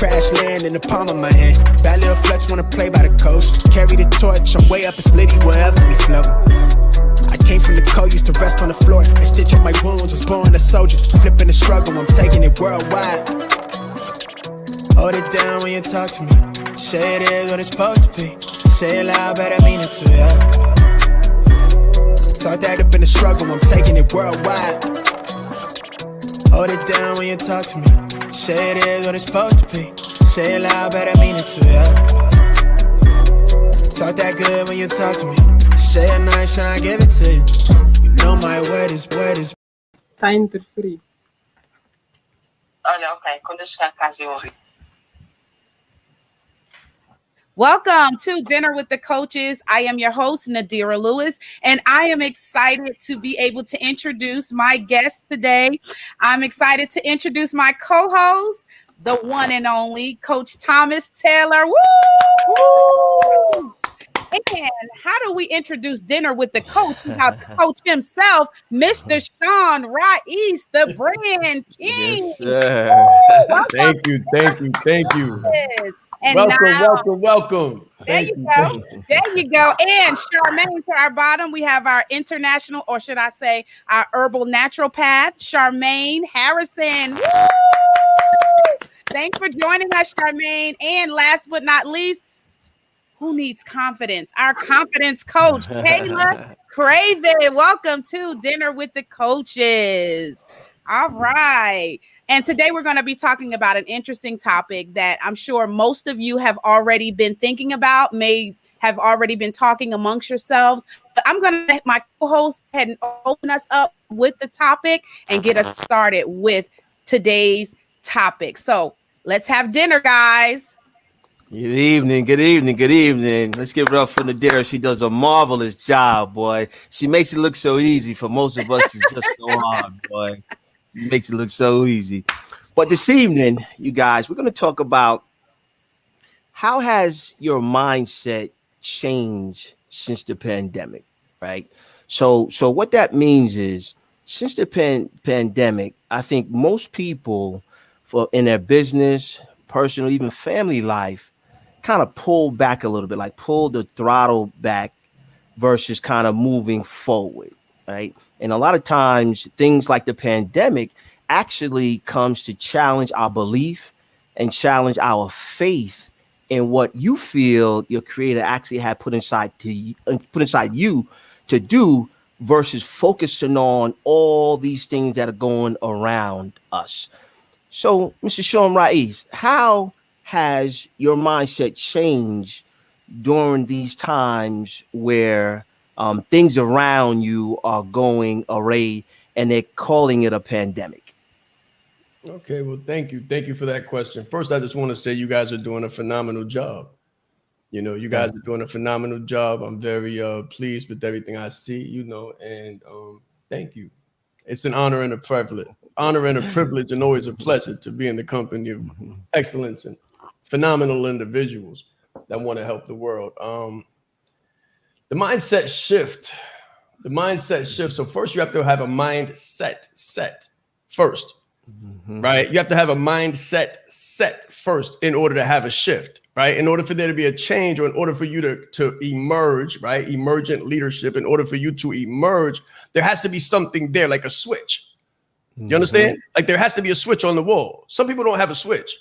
Crash land in the palm of my hand. Bad little flex wanna play by the coast. Carry the torch, I'm way up, it's litty wherever we float. I came from the cold, used to rest on the floor. They stitch up my wounds, was born a soldier. Flipping the struggle, I'm taking it worldwide. Hold it down when you talk to me. Say it is what it's supposed to be. Say it loud, but I mean it too, yeah. Talk that up in the struggle, I'm taking it worldwide. Hold it down when you talk to me. Say it is what it's supposed to be. Say it loud, but I mean it too, yeah. Talk that good when you talk to me. Say it nice and I give it to you. You know my word is. Tá interferir. Olha, ok, quando eu chegar a casa eu ouvi. Welcome to Dinner with the Coaches. I am your host, Nadira Lewis, and I am excited to be able to introduce my guest today. I'm excited to introduce my co-host, the one and only Coach Thomas Taylor. Woo! And how do we introduce Dinner with the Coach without the coach himself, Mr. Sean Raiz, the brand king? Yes, thank you. And welcome. There you go. And Charmaine to our bottom, we have our international, or should I say, our herbal naturopath, Charmaine Harrison. Woo! Thanks for joining us, Charmaine. And last but not least, who needs confidence? Our confidence coach, Kayla Craven. Welcome to Dinner with the Coaches. All right. And today we're going to be talking about an interesting topic that I'm sure most of you have already been thinking about, may have already been talking amongst yourselves. But I'm going to let my co-host head and open us up with the topic and get us started with today's topic. So let's have dinner, guys. Good evening. Let's give it up for Nadira. She does a marvelous job, boy. She makes it look so easy. For most of us, it's just so hard, boy. She makes it look so easy. But this evening, you guys, we're going to talk about how has your mindset changed since the pandemic, right? So what that means is since the pandemic, I think most people in their business, personal, even family life, kind of pull back a little bit, like pull the throttle back versus kind of moving forward, right? And a lot of times things like the pandemic actually comes to challenge our belief and challenge our faith in what you feel your creator actually had put inside you to do versus focusing on all these things that are going around us. So, Mr. Sean Raiz, how has your mindset changed during these times where things around you are going array and they're calling it a pandemic? Okay, well, thank you. Thank you for that question. First, I just want to say you guys are doing a phenomenal job. You know, you guys are doing a phenomenal job. I'm very pleased with everything I see, and thank you. It's an honor and a privilege. And always a pleasure to be in the company of excellence and phenomenal individuals that want to help the world. The mindset shift. So first you have to have a mindset set first, right? You have to have a mindset set first in order to have a shift, right? In order for there to be a change, or in order for you to emerge, right? Emergent leadership, in order for you to emerge, there has to be something there, like a switch. You understand? Like there has to be a switch on the wall. Some people don't have a switch.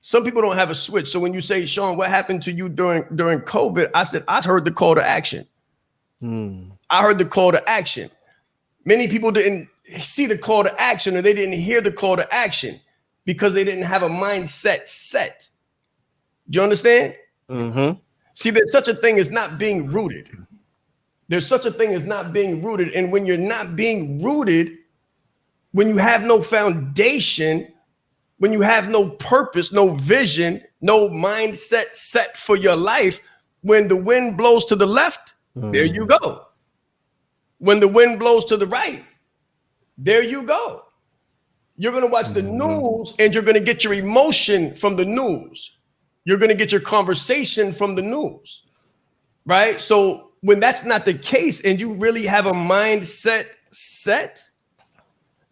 So when you say, Sean, what happened to you during COVID? I said, I heard the call to action. I heard the call to action. Many people didn't see the call to action, or they didn't hear the call to action because they didn't have a mindset set. Do you understand? See, there's such a thing as not being rooted. And when you're not being rooted, when you have no foundation, when you have no purpose, no vision, no mindset set for your life, when the wind blows to the left, there you go. When the wind blows to the right, there you go. You're going to watch the news and you're going to get your emotion from the news. You're going to get your conversation from the news, right? So when that's not the case and you really have a mindset set,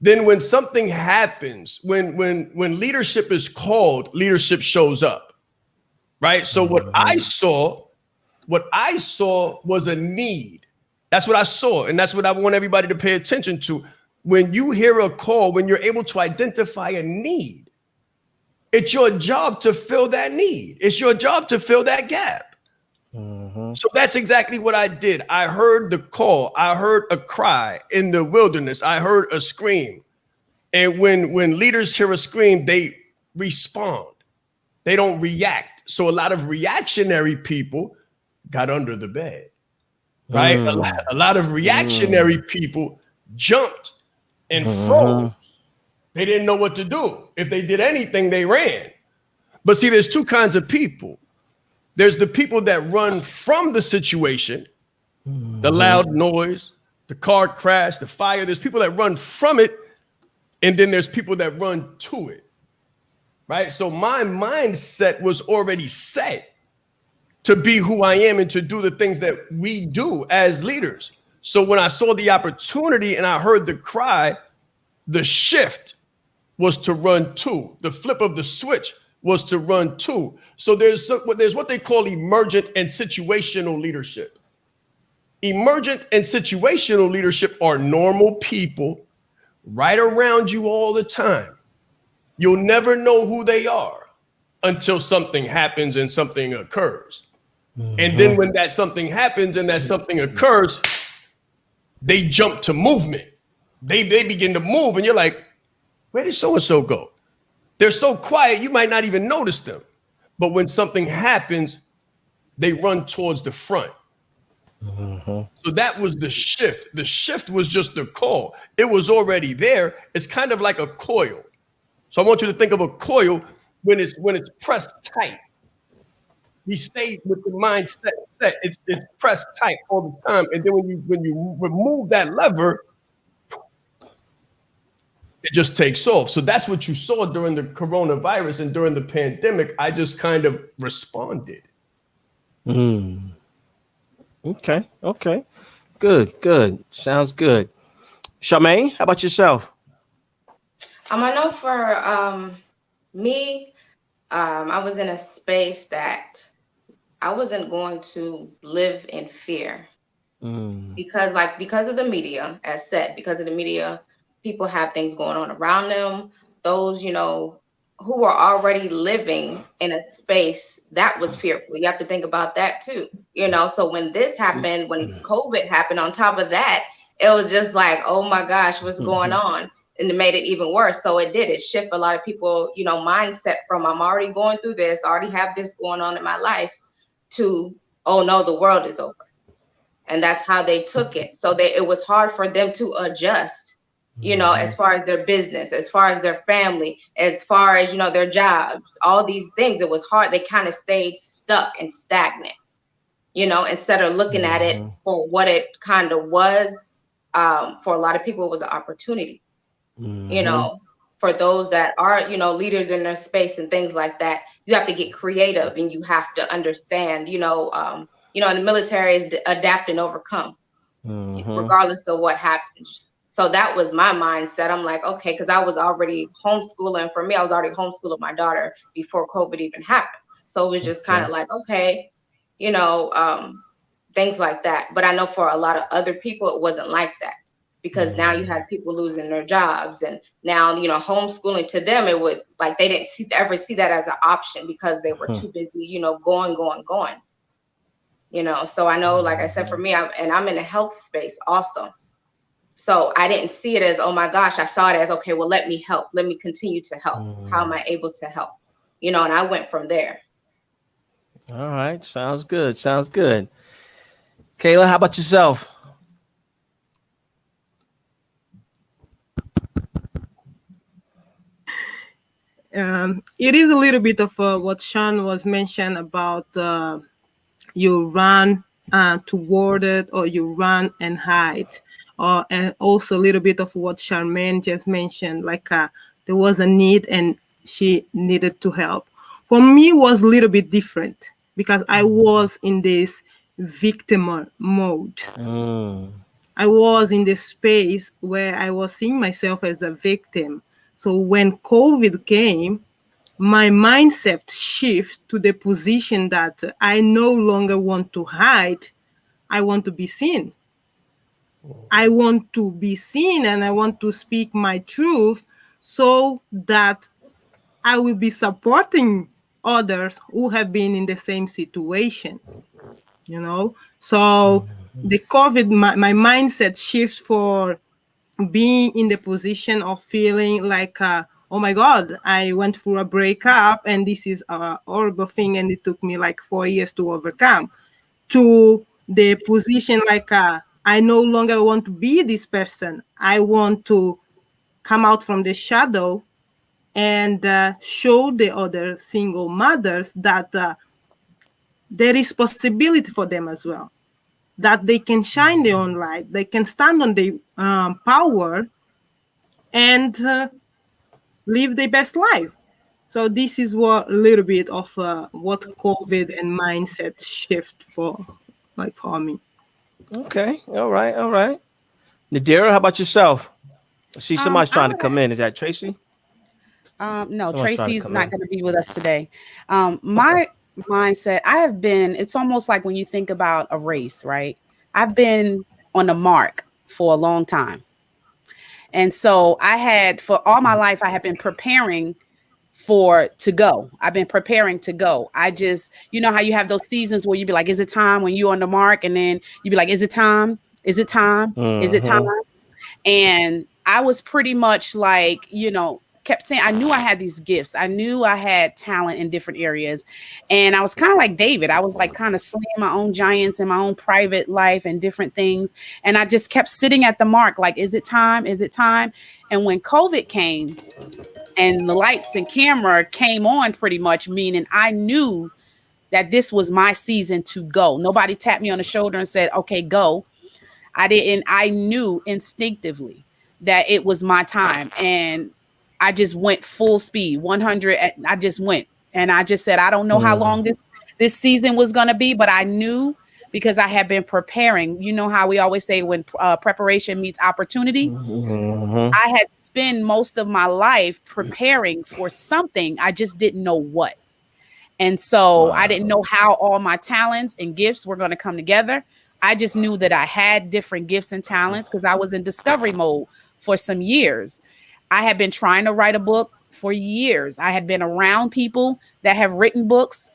then when something happens, when leadership is called, leadership shows up, right? So what I saw was a need. That's what I saw, and that's what I want everybody to pay attention to. When you hear a call, when you're able to identify a need, it's your job to fill that need. It's your job to fill that gap. So that's exactly what I did. I heard the call. I heard a cry in the wilderness. I heard a scream. And when leaders hear a scream, they respond. They don't react. So a lot of reactionary people got under the bed, right? A lot of reactionary people jumped and froze. They didn't know what to do. If they did anything, they ran. But see, there's two kinds of people. There's the people that run from the situation, the loud noise, the car crash, the fire. There's people that run from it, and then there's people that run to it, right? So my mindset was already set to be who I am and to do the things that we do as leaders. So when I saw the opportunity and I heard the cry, the shift was to run to. The flip of the switch was to run to. So there's what they call emergent and situational leadership. Emergent and situational leadership are normal people right around you all the time. You'll never know who they are until something happens and something occurs. And then when that something happens and that something occurs, they jump to movement. They begin to move and you're like, where did so-and-so go? They're so quiet, you might not even notice them. But when something happens, they run towards the front. So that was the shift. The shift was just the call. It was already there. It's kind of like a coil. So I want you to think of a coil when it's pressed tight. We stay with the mindset set. It's pressed tight all the time. And then when you remove that lever, it just takes off. So that's what you saw during the coronavirus and during the pandemic. I just kind of responded. Okay. Good. Sounds good. Charmaine, how about yourself? I know for me, I was in a space that I wasn't going to live in fear because of the media, as said, because of the media, people have things going on around them. Those, who are already living in a space that was fearful. You have to think about that too. So when this happened, when COVID happened, on top of that, it was just like, oh my gosh, what's going on? And it made it even worse. So it shift a lot of people, mindset from I'm already going through this, already have this going on in my life, to, oh no, the world is over. And that's how they took it. So it was hard for them to adjust, as far as their business, as far as their family, as far as, their jobs, all these things. It was hard. They kind of stayed stuck and stagnant, instead of looking at it for what it kind of was. For a lot of people, it was an opportunity, for those that are, leaders in their space and things like that. You have to get creative and you have to understand, in the military is adapt and overcome, regardless of what happens. So that was my mindset. I'm like, okay, because I was already homeschooling. For me, I was already homeschooling my daughter before COVID even happened. So it was just kind of like, okay, things like that. But I know for a lot of other people, it wasn't like that, because now you had people losing their jobs, and now, homeschooling to them, it was like they didn't ever see that as an option because they were too busy, going. So I know, like I said, for me, I'm in a health space also. So I didn't see it as, oh my gosh, I saw it as, okay, well, let me help. Let me continue to help. How am I able to help? And I went from there. All right. Sounds good. Kayla, how about yourself? It is a little bit of what Sean was mentioned about you run toward it, or you run and hide. And also a little bit of what Charmaine just mentioned, like there was a need and she needed to help. For me, it was a little bit different because I was in this victim mode. I was in the space where I was seeing myself as a victim. So when COVID came, my mindset shift to the position that I no longer want to hide. I want to be seen. I want to be seen and I want to speak my truth so that I will be supporting others who have been in the same situation, you know? So the COVID, my mindset shifts for being in the position of feeling like, oh my God, I went through a breakup and this is a horrible thing and it took me like 4 years to overcome, to the position like, I no longer want to be this person. I want to come out from the shadow and show the other single mothers that there is possibility for them as well, that they can shine their own light, they can stand on their power and live their best life. So this is what a little bit of what COVID and mindset shift for, like for me. Okay. All right. All right. Nadira, how about yourself? I see somebody's I trying to would, come in. Is that Tracy? no, Someone's trying to Tracy's come not in. going to be with us today. Okay. My mindset, it's almost like when you think about a race, right? I've been on the mark for a long time. And so for all my life, I have been preparing to go. I've been preparing to go. I just, you know how you have those seasons where you be like, is it time, when you're on the mark? And then you be like, is it time? Is it time? Is it time? Mm-hmm. And I was pretty much like, kept saying, I knew I had these gifts. I knew I had talent in different areas. And I was kind of like David. I was like kind of slaying my own giants in my own private life and different things. And I just kept sitting at the mark, like, is it time? Is it time? And when COVID came and the lights and camera came on, pretty much meaning I knew that this was my season to go. Nobody tapped me on the shoulder and said, okay, go. I knew instinctively that it was my time. And I just went full speed, 100. I just went. And I just said, I don't know how long this season was going to be, but I knew, because I had been preparing. You know how we always say when preparation meets opportunity. Mm-hmm. I had spent most of my life preparing for something. I just didn't know what. And so I didn't know how all my talents and gifts were going to come together. I just knew that I had different gifts and talents because I was in discovery mode for some years. I had been trying to write a book for years. I had been around people that have written books.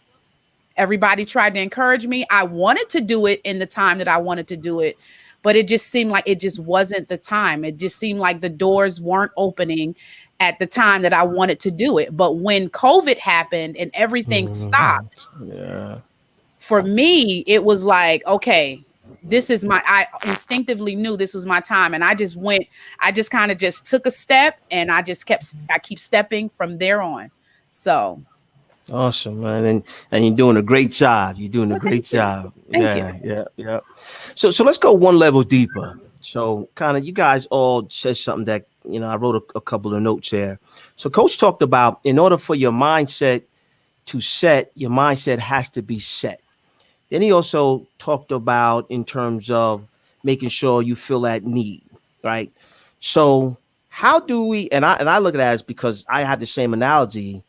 Everybody tried to encourage me. I wanted to do it in the time that I wanted to do it, but it just seemed like it just wasn't the time. It just seemed like the doors weren't opening at the time that I wanted to do it. But when COVID happened and everything stopped, Yeah. for me, it was like, okay, I instinctively knew this was my time. And I just kind of just took a step and I keep stepping from there on. So. Awesome, man. And you're doing a great job. You're doing a great job. Thank you. Yeah. So let's go one level deeper. So kind of you guys all said something that, I wrote a couple of notes here. So Coach talked about, in order for your mindset to set, your mindset has to be set. Then he also talked about in terms of making sure you feel at need, right? So how do we, and I look at that as, because I have the same analogy.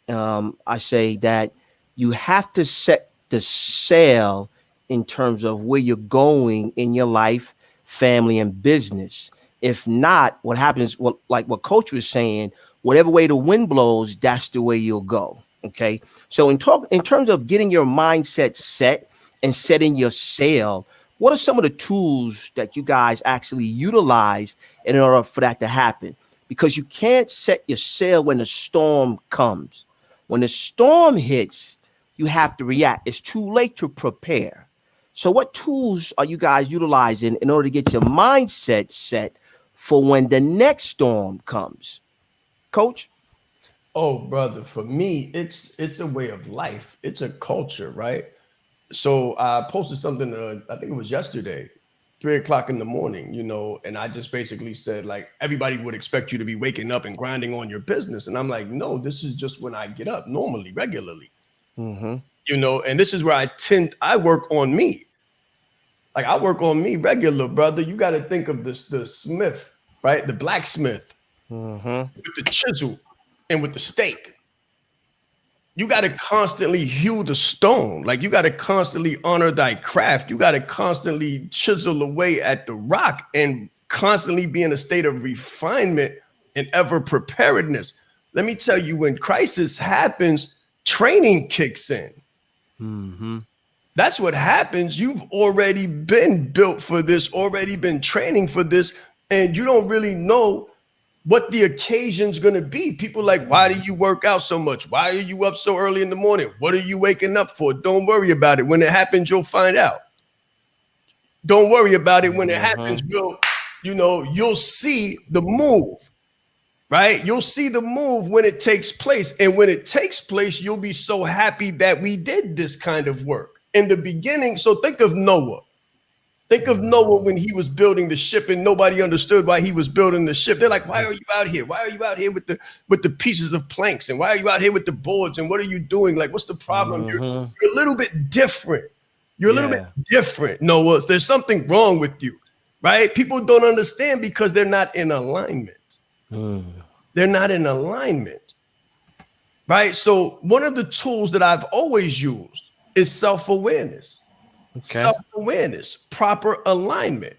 I say that you have to set the sail in terms of where you're going in your life, family, and business. If not, what happens, like what Coach was saying, whatever way the wind blows, that's the way you'll go. Okay. So in terms of getting your mindset set and setting your sail, what are some of the tools that you guys actually utilize in order for that to happen? Because you can't set your sail when the storm comes. When the storm hits, you have to react. It's too late to prepare. So what tools are you guys utilizing in order to get your mindset set for when the next storm comes? Coach? Oh, brother, for me, it's a way of life. It's a culture, right? So I posted something, I think it was yesterday, 3:00 in the morning, and I just basically said, like, everybody would expect you to be waking up and grinding on your business. And I'm like, no, this is just when I get up normally, regularly, Mm-hmm. and this is where I work on me. Like I work on me regular, brother. You got to think of this the smith, right? The blacksmith with the chisel and with the stake. You got to constantly hew the stone. Like you got to constantly honor thy craft. You got to constantly chisel away at the rock and constantly be in a state of refinement and ever preparedness. Let me tell you, when crisis happens, training kicks in. That's what happens. You've already been built for this, already been training for this, and you don't really know what the occasion's gonna be. People like, why do you work out so much? Why are you up so early in the morning? What are you waking up for? Don't worry about it. When it happens, you'll find out. Don't worry about it. When it happens, you'll see the move, right? You'll see the move when it takes place. And when it takes place, you'll be so happy that we did this kind of work in the beginning. So think of Noah. Think of Noah when he was building the ship and nobody understood why he was building the ship. They're like, why are you out here? Why are you out here with the pieces of planks? And why are you out here with the boards? And what are you doing? Like, what's the problem? You're a little bit different. You're a little bit different, Noah. There's something wrong with you, right? People don't understand because they're not in alignment. They're not in alignment, right? So one of the tools that I've always used is self-awareness. Self-awareness, proper alignment,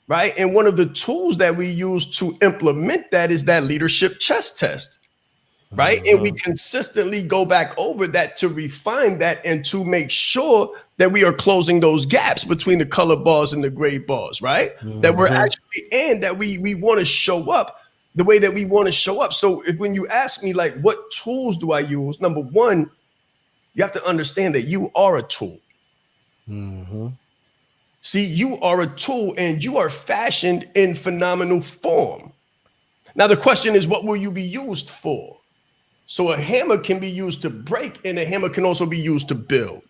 right? And one of the tools that we use to implement that is that leadership chess test, right? And we consistently go back over that to refine that and to make sure that we are closing those gaps between the color bars and the gray bars, right? That we're actually in, that we want to show up the way that we want to show up. So when you ask me, like, what tools do I use? Number one, you have to understand that you are a tool. See, you are a tool and you are fashioned in phenomenal form. Now, the question is, what will you be used for? So a hammer can be used to break and a hammer can also be used to build.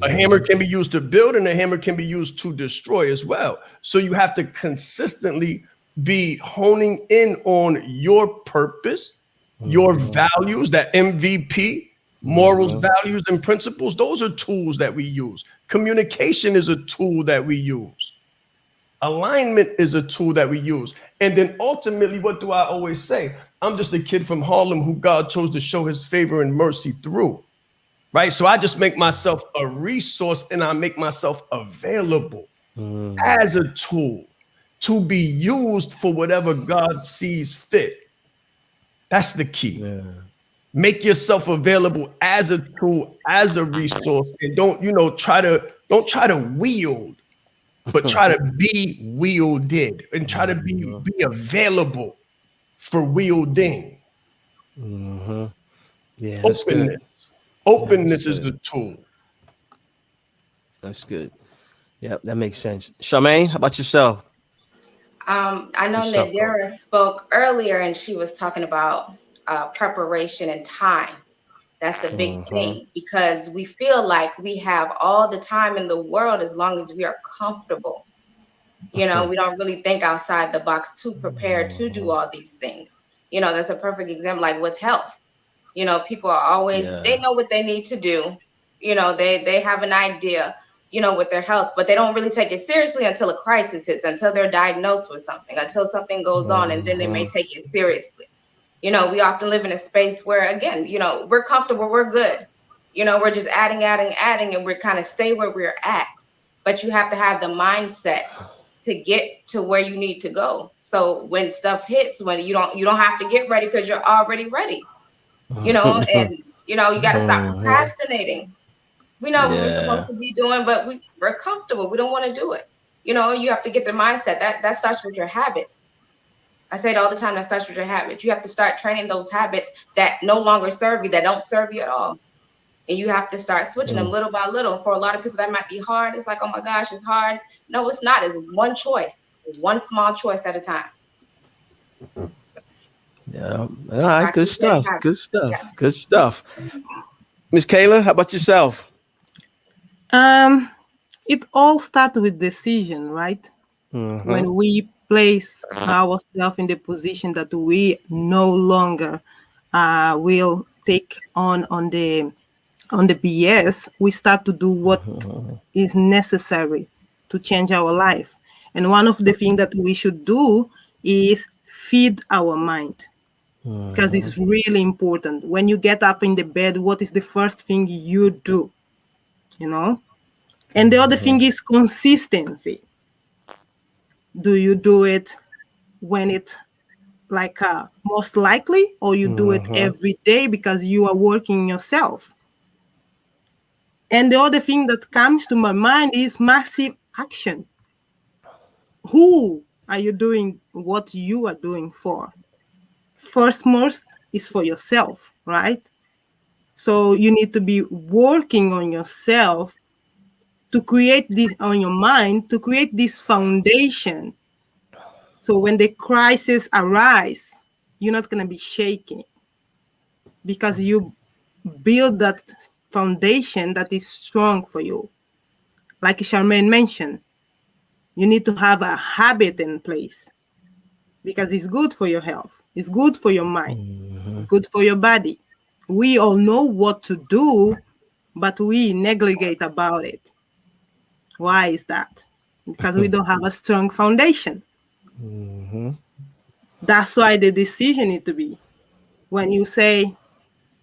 A hammer can be used to build and a hammer can be used to destroy as well. So you have to consistently be honing in on your purpose, your values, that MVP, morals, values, and principles. Those are tools that we use. Communication is a tool that we use. Alignment is a tool that we use. And then ultimately, what do I always say? I'm just a kid from Harlem who God chose to show his favor and mercy through, right? So I just make myself a resource and I make myself available as a tool to be used for whatever God sees fit. That's the key. Make yourself available as a tool, as a resource, and don't try to wield, but try to be wielded and try to be available for wielding. Yeah, openness is the tool. That's good. Yeah, that makes sense. Charmaine, how about yourself? I know Nadira spoke earlier and she was talking about preparation and time. That's a big thing because we feel like we have all the time in the world as long as we are comfortable. We don't really think outside the box to prepare to do all these things. That's a perfect example, like with health. People are always, they know what they need to do. They have an idea, with their health, but they don't really take it seriously until a crisis hits, until they're diagnosed with something, until something goes on, and then they may take it seriously. We often live in a space where, again, we're comfortable, we're good. We're just adding, and we're kind of stay where we're at. But you have to have the mindset to get to where you need to go. So when stuff hits, when you don't have to get ready because you're already ready. And you got to stop procrastinating. We know what we're supposed to be doing, but we're comfortable. We don't want to do it. You have to get the mindset that starts with your habits. I say it all the time, that starts with your habits. You have to start training those habits that no longer serve you, that don't serve you at all. And you have to start switching them little by little. For a lot of people, that might be hard. It's like, oh my gosh, it's hard. No, it's not. It's one choice, one small choice at a time. Yeah. All right. Good stuff. Good stuff. Yes. Good stuff. Miss Kayla, how about yourself? It all starts with decision, right? When we place ourselves in the position that we no longer will take on the BS, we start to do what is necessary to change our life. And one of the things that we should do is feed our mind, because it's really important. When you get up in the bed, what is the first thing you do? You know? And the other thing is consistency. Do you do it when it's like most likely, or you do it every day because you are working yourself? And the other thing that comes to my mind is massive action. Who are you doing what you are doing for? First, most is for yourself, right? So you need to be working on yourself to create this on your mind, to create this foundation. So when the crisis arise, you're not going to be shaking, because you build that foundation that is strong for you. Like Charmaine mentioned, you need to have a habit in place, because it's good for your health. It's good for your mind. It's good for your body. We all know what to do, but we neglect about it. Why is that? Because we don't have a strong foundation. That's why the decision needs to be, when you say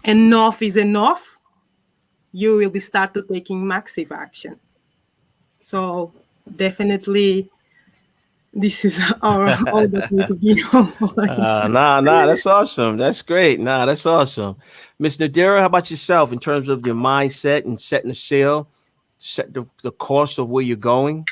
enough is enough, you will be start to taking massive action. So definitely, this is all that need to be on point. Nah, that's awesome. That's great. Nah, that's awesome. Miss Nadira, how about yourself in terms of your mindset and setting the sail, set the course of where you're going?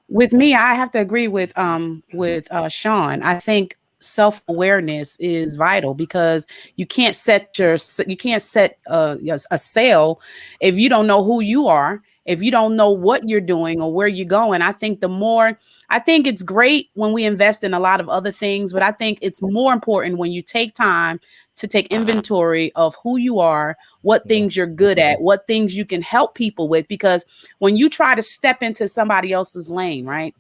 With me, I have to agree with Sean. I think self-awareness is vital, because you can't set a sail if you don't know who you are, if you don't know what you're doing or where you're going. I think it's great when we invest in a lot of other things, but I think it's more important when you take time to take inventory of who you are, what things you're good at, what things you can help people with. Because when you try to step into somebody else's lane, right,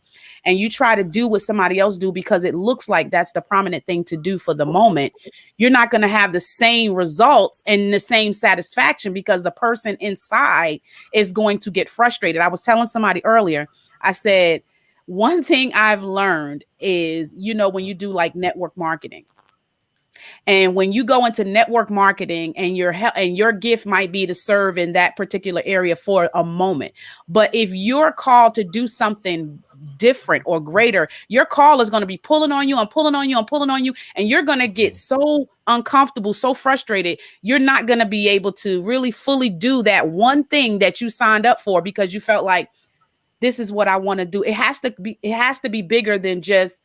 and you try to do what somebody else do because it looks like that's the prominent thing to do for the moment, you're not going to have the same results and the same satisfaction, because the person inside is going to get frustrated. I was telling somebody earlier, I said, one thing I've learned is, when you do like network marketing, and when you go into network marketing, and your gift might be to serve in that particular area for a moment, but if you're called to do something different or greater, your call is going to be pulling on you and pulling on you and pulling on you, and you're going to get so uncomfortable, so frustrated, you're not going to be able to really fully do that one thing that you signed up for, because you felt like, this is what I want to do. It has to be bigger than just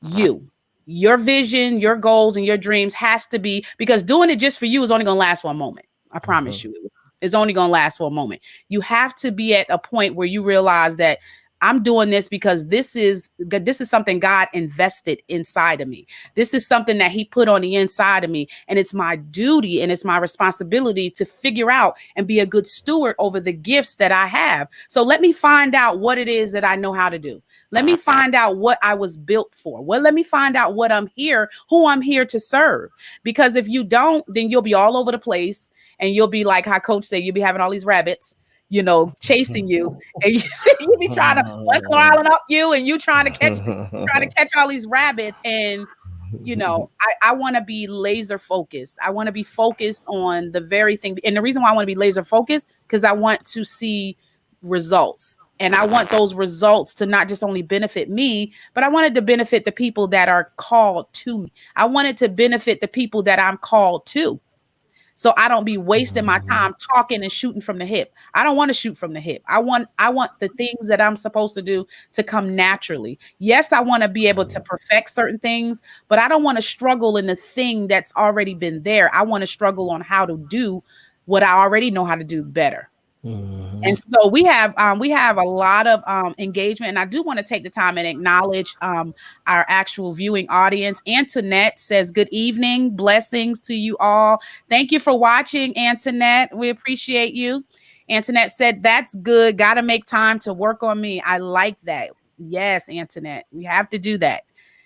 you. Your vision, your goals, and your dreams has to be, because doing it just for you is only going to last for a moment. I promise you. It's only going to last for a moment. You have to be at a point where you realize that I'm doing this because this is something God invested inside of me. This is something that he put on the inside of me. And it's my duty and it's my responsibility to figure out and be a good steward over the gifts that I have. So let me find out what it is that I know how to do. Let me find out what I was built for. Well, let me find out who I'm here to serve. Because if you don't, then you'll be all over the place, and you'll be like how Coach said, you'll be having all these rabbits, chasing you, and you be trying to wilding up you, and you trying to catch all these rabbits. And I want to be laser focused. I want to be focused on the very thing. And the reason why I want to be laser focused, because I want to see results. And I want those results to not just only benefit me, but I wanted to benefit the people that are called to me. I wanted to benefit the people that I'm called to. So I don't be wasting my time talking and shooting from the hip. I don't want to shoot from the hip. I want the things that I'm supposed to do to come naturally. Yes, I want to be able to perfect certain things, but I don't want to struggle in the thing that's already been there. I want to struggle on how to do what I already know how to do better. And so we have a lot of engagement, and I do want to take the time and acknowledge our actual viewing audience. Antoinette says, good evening, blessings to you all. Thank you for watching, Antoinette. We appreciate you. Antoinette said, that's good. Got to make time to work on me. I like that. Yes, Antoinette, we have to do that.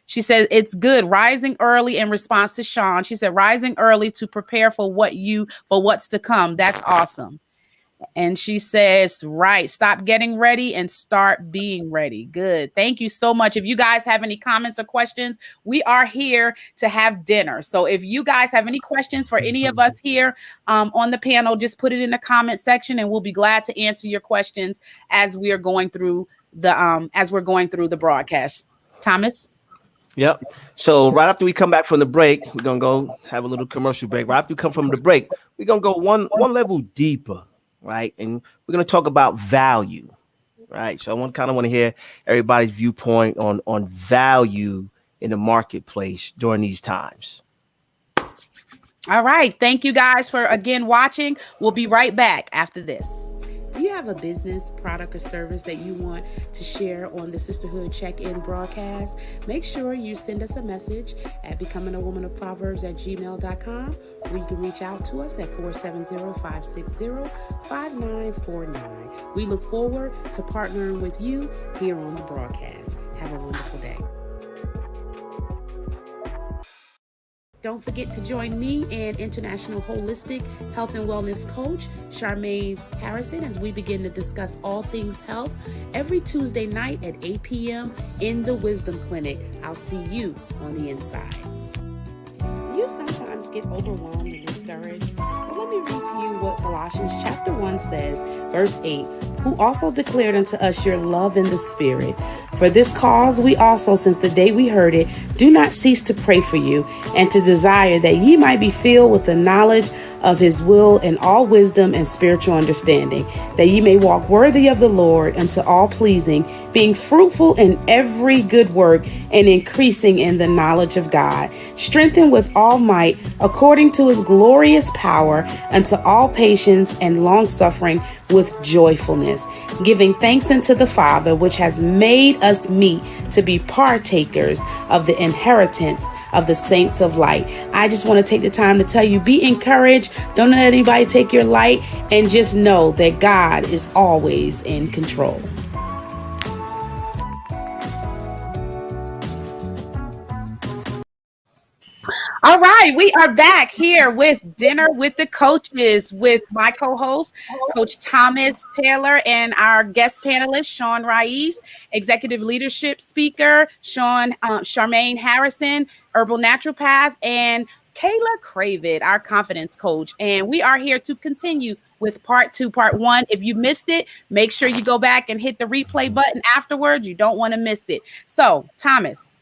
She said, it's good. Rising early in response to Sean. She said, rising early to prepare for what's to come. That's awesome. And she says, right, stop getting ready and start being ready. Good. Thank you so much. If you guys have any comments or questions, we are here to have dinner. So if you guys have any questions for any of us here on the panel, just put it in the comment section and we'll be glad to answer your questions as we are going through the broadcast. Thomas? Yep. So right after we come back from the break, we're gonna go have a little commercial break. Right after we come from the break, we're gonna go one level deeper, right? And we're gonna talk about value, right? So I want to hear everybody's viewpoint on value in the marketplace during these times. All right. Thank you guys for again watching. We'll be right back after this. Do you have a business, product, or service that you want to share on the Sisterhood Check-In broadcast? Make sure you send us a message at becomingawomanofproverbs@gmail.com, or you can reach out to us at 470-560-5949. We look forward to partnering with you here on the broadcast. Have a wonderful day. Don't forget to join me and international holistic health and wellness coach Charmaine Harrison as we begin to discuss all things health every Tuesday night at 8 p.m. in the Wisdom Clinic. I'll see you on the inside. You sometimes get overwhelmed and discouraged. But let me read to you what Colossians chapter 1 says, verse 8. Who also declared unto us your love in the Spirit. For this cause we also, since the day we heard it, do not cease to pray for you, and to desire that ye might be filled with the knowledge of his will and all wisdom and spiritual understanding, that ye may walk worthy of the Lord unto all pleasing, being fruitful in every good work and increasing in the knowledge of God, strengthened with all might according to his glorious power unto all patience and long suffering with joyfulness, giving thanks unto the Father, which has made us meet to be partakers of the inheritance of the saints of light. I just want to take the time to tell you, be encouraged. Don't let anybody take your light, and just know that God is always in control. All right, we are back here with Dinner with the Coaches with my co-host, Coach Thomas Taylor, and our guest panelist, Sean Raiz, executive leadership speaker, Charmaine Harrison, herbal naturopath, and Kayla Cravid, our confidence coach. And we are here to continue with part 1. If you missed it, make sure you go back and hit the replay button afterwards. You don't want to miss it. So, Thomas,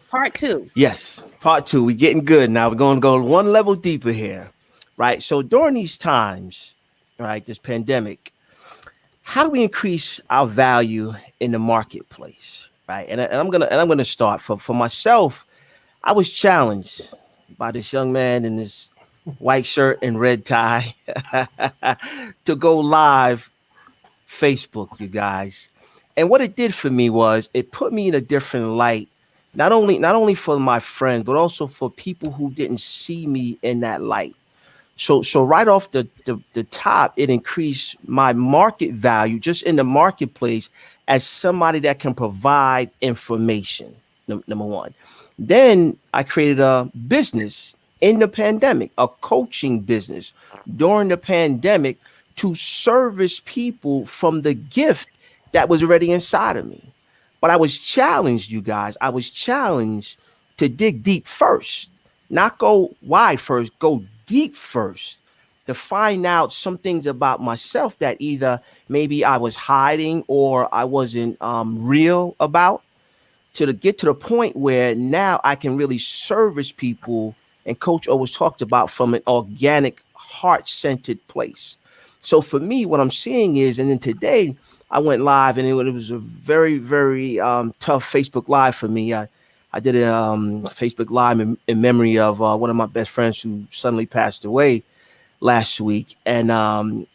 part 2. Yes, part 2. We're getting good now. We're going to go one level deeper here, right? So during these times, right, this pandemic, how do we increase our value in the marketplace, right? And I'm gonna start for myself. I was challenged by this young man in this white shirt and red tie to go live Facebook, you guys. And what it did for me was it put me in a different light. Not only for my friends, but also for people who didn't see me in that light. So right off the top, it increased my market value just in the marketplace as somebody that can provide information, number one. Then I created a business in the pandemic, a coaching business during the pandemic to service people from the gift that was already inside of me. But I was challenged, you guys. I was challenged to dig deep first, not go wide first, go deep first, to find out some things about myself that either maybe I was hiding or I wasn't real about, to get to the point where now I can really service people. And Coach always talked about from an organic, heart-centered place. So for me, what I'm seeing is, and then today, I went live, and it was a very, very tough Facebook Live for me. I did a Facebook Live in memory of one of my best friends who suddenly passed away last week. And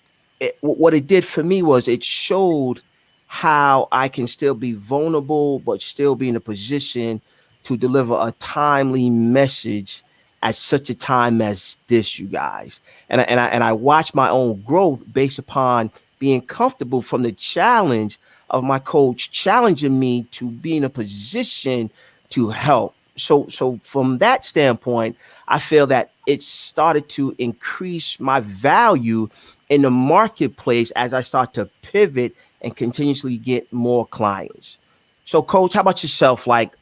what it did for me was it showed how I can still be vulnerable, but still be in a position to deliver a timely message at such a time as this, you guys. And I watched my own growth based upon being comfortable from the challenge of my coach challenging me to be in a position to help. so from that standpoint, I feel that it started to increase my value in the marketplace as I start to pivot and continuously get more clients. So, Coach, how about yourself? Like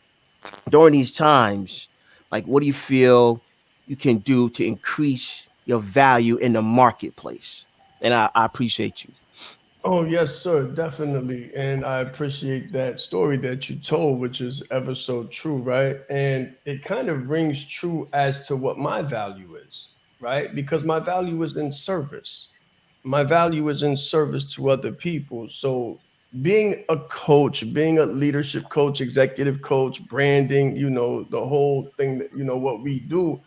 during these times, like what do you feel you can do to increase your value in the marketplace? And I appreciate you. Oh, yes, sir, definitely. And I appreciate that story that you told, which is ever so true, right? And it kind of rings true as to what my value is, right? Because my value is in service. My value is in service to other people. So being a coach, being a leadership coach, executive coach, branding, the whole thing that, what we do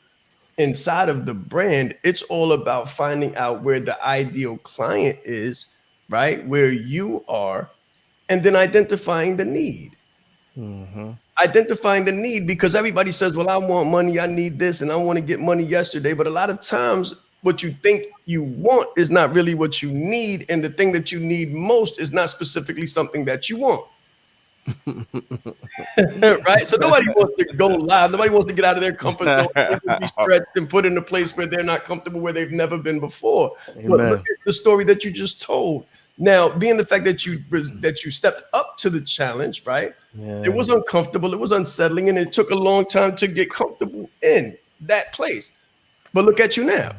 inside of the brand, it's all about finding out where the ideal client is, right? Where you are, and then identifying the need. Mm-hmm. Identifying the need, because everybody says, well, I want money, I need this, and I want to get money yesterday. But a lot of times, what you think you want is not really what you need. And the thing that you need most is not specifically something that you want. Right? So nobody wants to go live. Nobody wants to get out of their comfort zone and be stretched and put in a place where they're not comfortable, where they've never been before. But look at the story that you just told. Now, being the fact that you stepped up to the challenge, right? Yeah. It was uncomfortable, it was unsettling, and it took a long time to get comfortable in that place. But look at you now.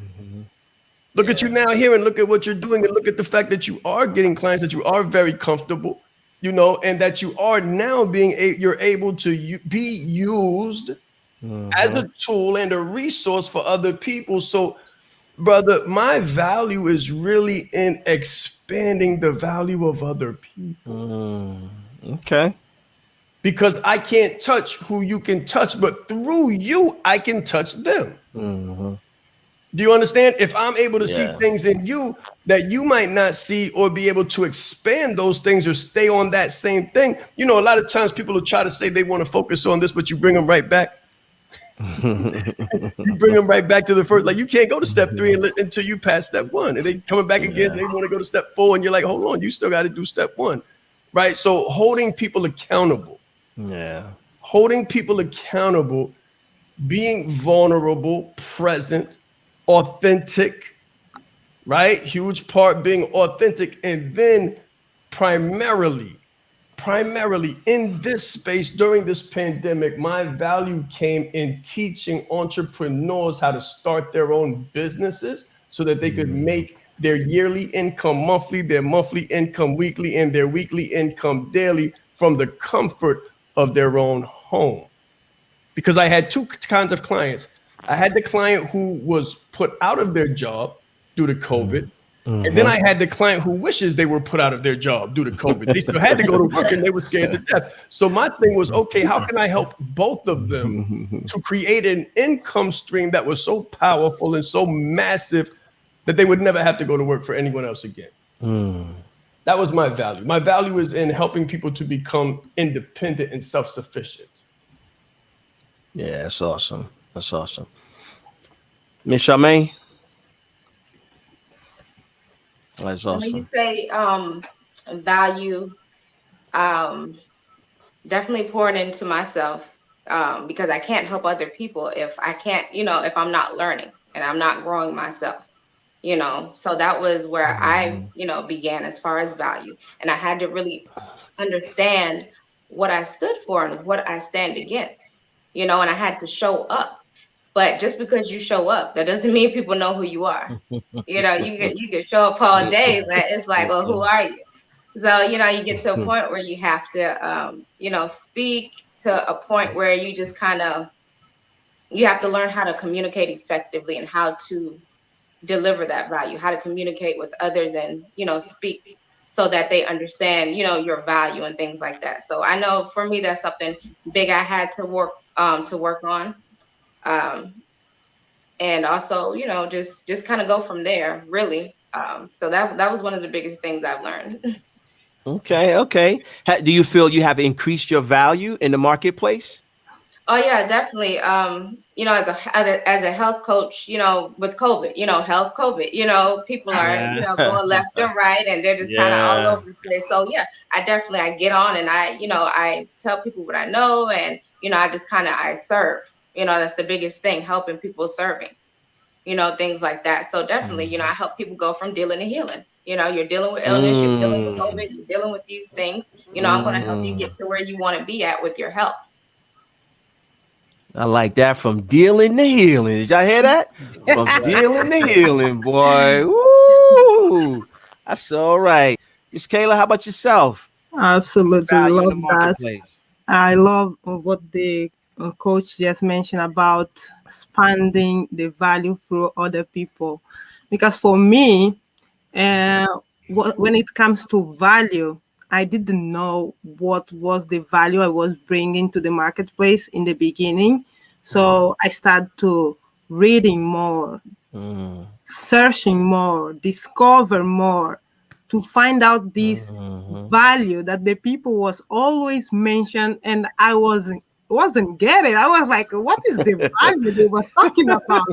Look at you now here, and look at what you're doing, and look at the fact that you are getting clients, that you are very comfortable, and that you are now you're able to be used as a tool and a resource for other people. So, brother, my value is really in expanding the value of other people. Okay. Because I can't touch who you can touch, but through you, I can touch them. Do you understand? If I'm able to see things in you that you might not see, or be able to expand those things or stay on that same thing. A lot of times people will try to say they want to focus on this, but you bring them right back. You bring them right back to the first. Like, you can't go to step 3 until you pass step 1. And they coming back again, they want to go to step 4. And you're like, hold on, you still got to do step 1. Right? So holding people accountable. Yeah. Holding people accountable, being vulnerable, present, authentic, right? Huge part being authentic. And then primarily in this space during this pandemic, my value came in teaching entrepreneurs how to start their own businesses so that they could make their yearly income monthly, their monthly income weekly, and their weekly income daily from the comfort of their own home. Because I had two kinds of clients. I had the client who was put out of their job due to COVID. And then I had the client who wishes they were put out of their job due to COVID. They still had to go to work and they were scared to death. So my thing was, okay, how can I help both of them to create an income stream that was so powerful and so massive that they would never have to go to work for anyone else again? That was my value. My value is in helping people to become independent and self-sufficient. Yeah, that's awesome. That's awesome. Miss Charmaine? That's awesome. When you say value, definitely pouring into myself, because I can't help other people if I can't, if I'm not learning and I'm not growing myself, So that was where I, began as far as value. And I had to really understand what I stood for and what I stand against, and I had to show up. But just because you show up, that doesn't mean people know who you are. You can show up all day. It's like, well, who are you? So, you get to a point where you have to, speak to a point where you just you have to learn how to communicate effectively and how to deliver that value, how to communicate with others and, speak so that they understand, your value and things like that. So I know for me, that's something big I had to work on. And also, just kind of go from there, really. So that was one of the biggest things I've learned. Okay. Do you feel you have increased your value in the marketplace? Oh yeah, definitely. As a health coach, with COVID, health COVID, people are, Yeah. going left and right, and they're just kind of all Yeah. over the place. So yeah, I get on, and I tell people what I know, and I just kind of I serve. That's the biggest thing, helping people, serving, things like that. So definitely, I help people go from dealing to healing. You're dealing with illness, you're dealing with Mm. COVID, you're dealing with these things. I'm going to help you Mm. get to where you want to be at with your health. I like that. From dealing to healing. Did y'all hear that? From dealing to healing, boy. Woo! That's all right. Miss Kayla, how about yourself? Absolutely Value in love the that. marketplace. I love what the coach just mentioned about expanding the value through other people. Because for me, uh, when it comes to value, I didn't know what was the value I was bringing to the marketplace in the beginning. So I started to reading more, Mm. searching more, discover more to find out this Mhm. value that the people was always mentioned, and I wasn't getting. I was like, what is the value they was talking about?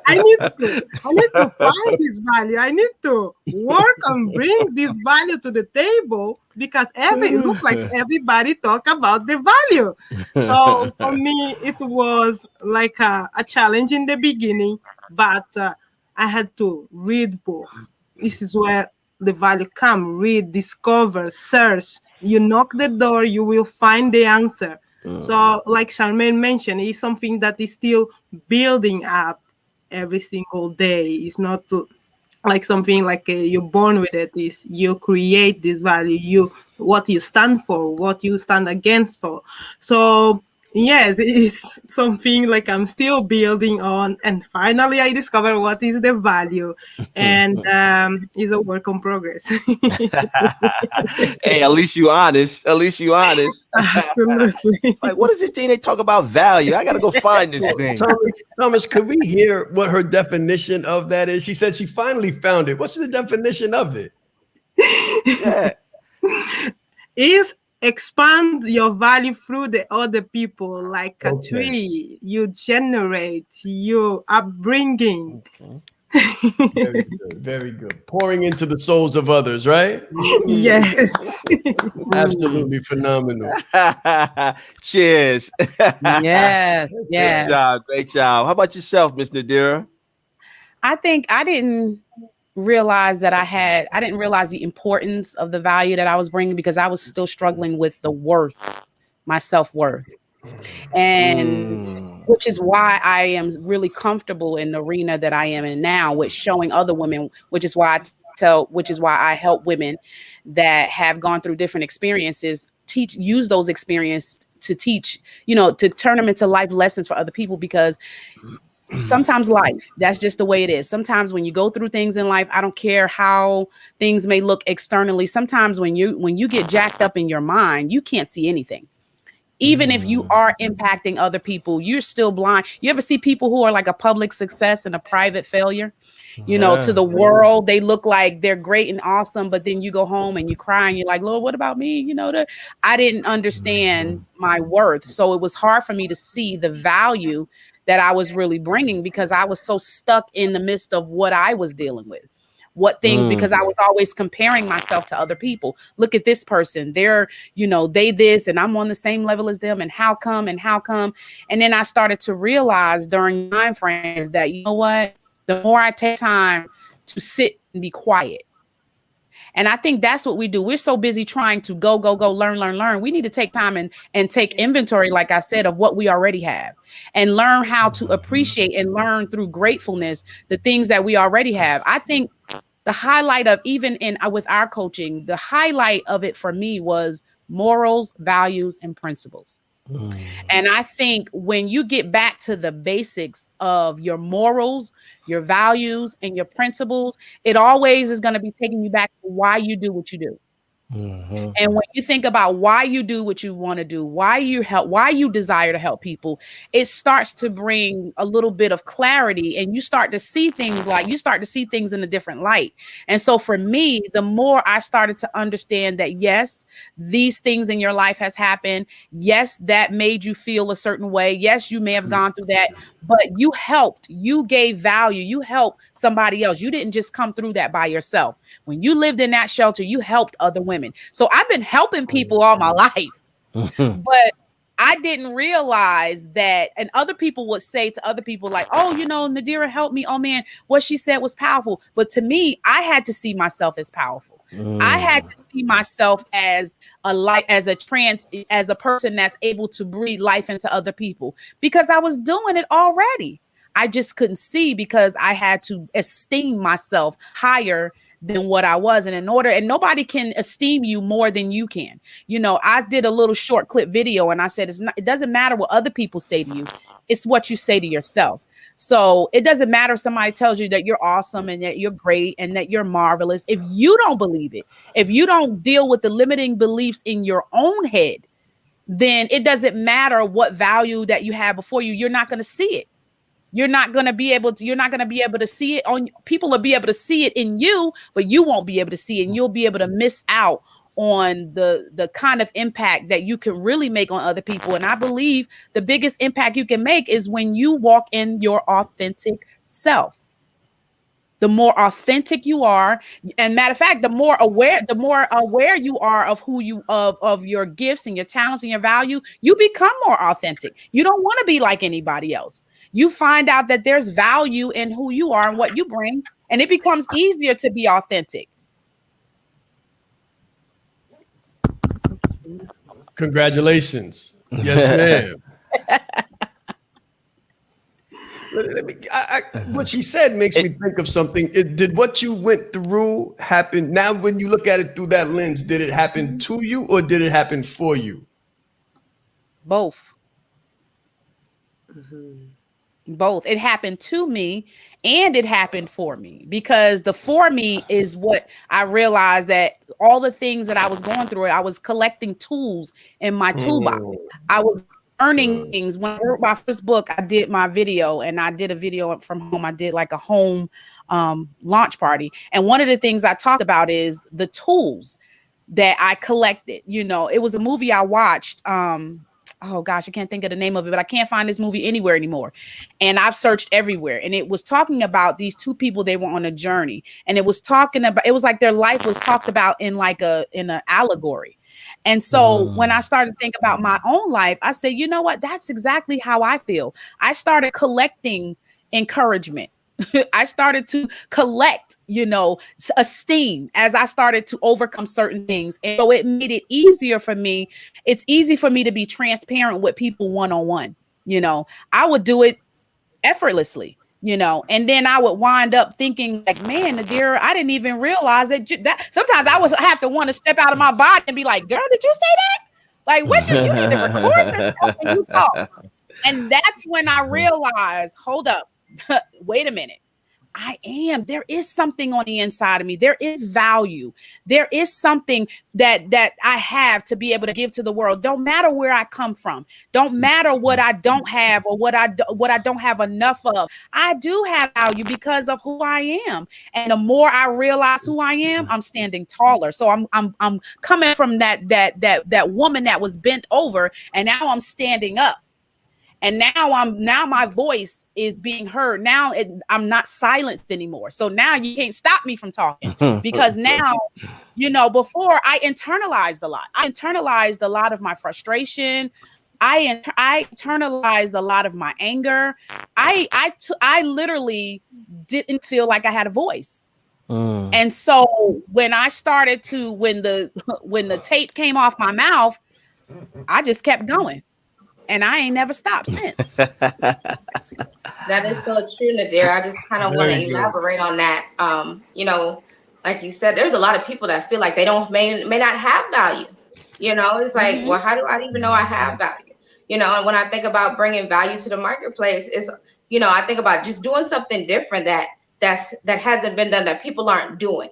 I need to find this value. I need to work and bring this value to the table because it looked like everybody talk about the value. So for me, it was like a challenge in the beginning, but I had to read book. This is where the value come. Read, discover, search. You knock the door, you will find the answer. Mm. So, like Charmaine mentioned, it's something that is still building up every single day. It's not like something like you're born with it. Is you create this value, you what you stand for, what you stand against for. So yes, it's something like I'm still building on, and finally I discover what is the value, and it's a work in progress. Hey, at least you honest. At least you honest. Absolutely. Like, what is this thing they talk about value? I gotta go find this Well, thing. Thomas, could we hear what her definition of that is? She said she finally found it. What's the definition of it? Yeah. Is expand your value through the other people, like a Okay. tree you generate your upbringing. Okay. Very good. Very good. Pouring into the souls of others, right? Mm. Yes. Absolutely phenomenal. Cheers. Yes, Great yes. job. Great job. How about yourself, Miss Nadira? I think I didn't realize that I didn't realize the importance of the value that I was bringing because I was still struggling with the worth, my self-worth. And Mm. which is why I am really comfortable in the arena that I am in now with showing other women, which is why I help women that have gone through different experiences use those experiences to teach, to turn them into life lessons for other people because sometimes life, that's just the way it is. Sometimes when you go through things in life, I don't care how things may look externally. Sometimes when you get jacked up in your mind, you can't see anything. Even if you are impacting other people, you're still blind. You ever see people who are like a public success and a private failure? To Yeah. the world, they look like they're great and awesome, but then you go home and you cry and you're like, Lord, what about me? I didn't understand my worth. So it was hard for me to see the value that I was really bringing because I was so stuck in the midst of what I was dealing with. What things, because I was always comparing myself to other people. Look at this person. They this, and I'm on the same level as them. And how come? And how come? And then I started to realize during time frames that, you know what? The more I take time to sit and be quiet. And I think that's what we do. We're so busy trying to go, learn. We need to take time and take inventory, like I said, of what we already have and learn how to appreciate and learn through gratefulness the things that we already have. I think the highlight of even with our coaching, the highlight of it for me was morals, values, and principles. And I think when you get back to the basics of your morals, your values, and your principles, it always is going to be taking you back to why you do what you do. And when you think about why you do what you want to do, why you desire to help people, it starts to bring a little bit of clarity, and you start to see things in a different light. And so for me, the more I started to understand that, yes, these things in your life has happened. Yes, that made you feel a certain way. Yes, you may have gone through that, but you gave value, you helped somebody else. You didn't just come through that by yourself. When you lived in that shelter, you helped other women. So I've been helping people all my life, but I didn't realize that. And other people would say to other people like, oh, Nadira helped me. Oh man, what she said was powerful. But to me, I had to see myself as powerful. I had to see myself as a person that's able to breathe life into other people, because I was doing it already. I just couldn't see, because I had to esteem myself higher than what I was. And nobody can esteem you more than you can. I did a little short clip video, and I said, it doesn't matter what other people say to you. It's what you say to yourself. So it doesn't matter if somebody tells you that you're awesome and that you're great and that you're marvelous. If you don't believe it, if you don't deal with the limiting beliefs in your own head, then it doesn't matter what value that you have before you. You're not going to see it. You're not going to be able to see it on people will be able to see it in you, but you won't be able to see it, and you'll be able to miss out on the kind of impact that you can really make on other people. And I believe the biggest impact you can make is when you walk in your authentic self. The more authentic you are, and matter of fact, the more aware you are of who you of your gifts and your talents and your value, you become more authentic. You don't want to be like anybody else. You find out that there's value in who you are and what you bring, and it becomes easier to be authentic. Congratulations. Yes, ma'am. What she said makes me think of something. Did what you went through happen? Now, when you look at it through that lens, did it happen to you or did it happen for you? Both. Both. It happened to me and it happened for me, because the for me is what I realized, that all the things that I was going through, I was collecting tools in my toolbox. I was learning things. When I wrote my first book, I did my video, and I did a video from home. I did like a home launch party. And one of the things I talked about is the tools that I collected. It was a movie I watched. Oh gosh, I can't think of the name of it, but I can't find this movie anywhere anymore. And I've searched everywhere. And it was talking about these two people, they were on a journey. And it was like their life was talked about in an allegory. And so when I started to think about my own life, I said, you know what? That's exactly how I feel. I started collecting encouragement. I started to collect, esteem as I started to overcome certain things. And so it made it easier for me. It's easy for me to be transparent with people one-on-one. I would do it effortlessly, and then I would wind up thinking like, man, Nadira, I didn't even realize that sometimes I was have to want to step out of my body and be like, girl, did you say that? Like, what you need to record yourself when you talk. And that's when I realized, hold up. Wait a minute. There is something on the inside of me. There is value. There is something that I have to be able to give to the world. Don't matter where I come from. Don't matter what I don't have or what I don't have enough of. I do have value because of who I am. And the more I realize who I am, I'm standing taller. So I'm coming from that woman that was bent over, and now I'm standing up. And now my voice is being heard. Now I'm not silenced anymore. So now you can't stop me from talking, because now, before I internalized a lot. I internalized a lot of my frustration. I internalized a lot of my anger. I literally didn't feel like I had a voice. And so when I started to, when the tape came off my mouth, I just kept going. And I ain't never stopped since. That is so true, Nadira. I just kind of want to elaborate on that. Like you said, there's a lot of people that feel like they may not have value. It's like, well, how do I even know I have value? And when I think about bringing value to the marketplace, I think about just doing something different that hasn't been done, that people aren't doing.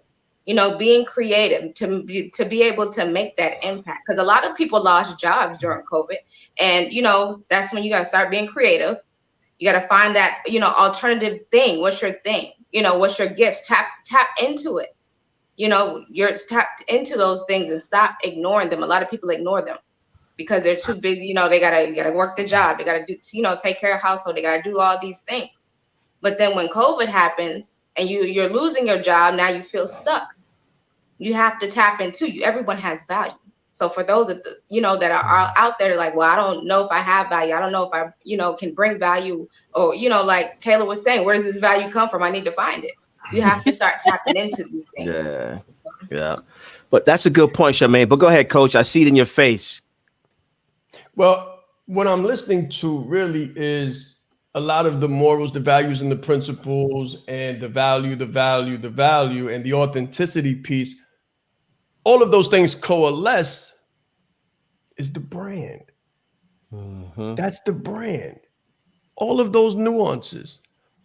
being creative to be able to make that impact. Because a lot of people lost jobs during COVID. And, that's when you got to start being creative. You got to find that, alternative thing. What's your thing? What's your gifts? Tap into it. You're tapped into those things and stop ignoring them. A lot of people ignore them because they're too busy. They gotta work the job. They gotta do, take care of household. They gotta do all these things. But then when COVID happens and you're losing your job, now you feel stuck. You have to tap into you. Everyone has value. So for those that that are out there like, well, I don't know if I have value. I don't know if I can bring value, or like Kayla was saying, where does this value come from? I need to find it. You have to start tapping into these things. Yeah. But that's a good point, Charmaine. But go ahead, Coach. I see it in your face. Well, what I'm listening to really is a lot of the morals, the values, and the principles, and the value, and the authenticity piece. All of those things coalesce is the brand. Mm-hmm. That's the brand. All of those nuances,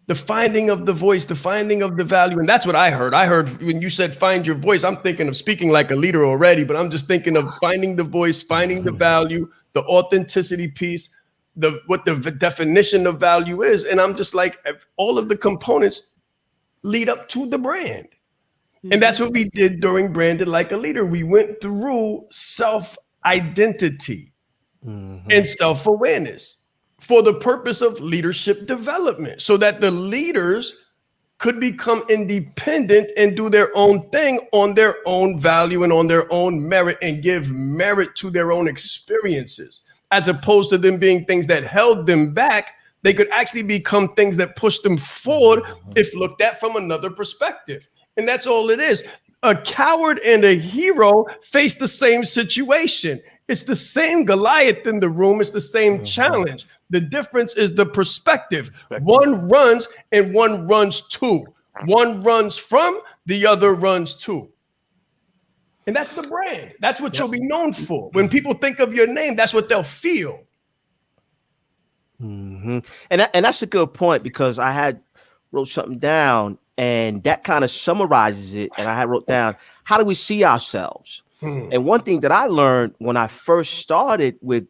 the finding of the voice, the finding of the value. And that's what I heard. I heard when you said find your voice, I'm thinking of speaking like a leader already, but I'm just thinking of finding the voice, finding the value, the authenticity piece, what the definition of value is. And I'm just like, all of the components lead up to the brand. And that's what we did during Branded Like a Leader. We went through self-identity and self-awareness for the purpose of leadership development, so that the leaders could become independent and do their own thing on their own value and on their own merit, and give merit to their own experiences, as opposed to them being things that held them back. They could actually become things that push them forward if looked at from another perspective. And that's all it is. A coward and a hero face the same situation. It's the same Goliath in the room. It's the same challenge. The difference is the perspective. One runs and one runs to. One runs from, the other runs to. And that's the brand. That's what you'll be known for. When people think of your name, that's what they'll feel. Mm-hmm. And that's a good point, because I wrote something down, and that kind of summarizes it. And I had wrote down, how do we see ourselves? And one thing that I learned when I first started with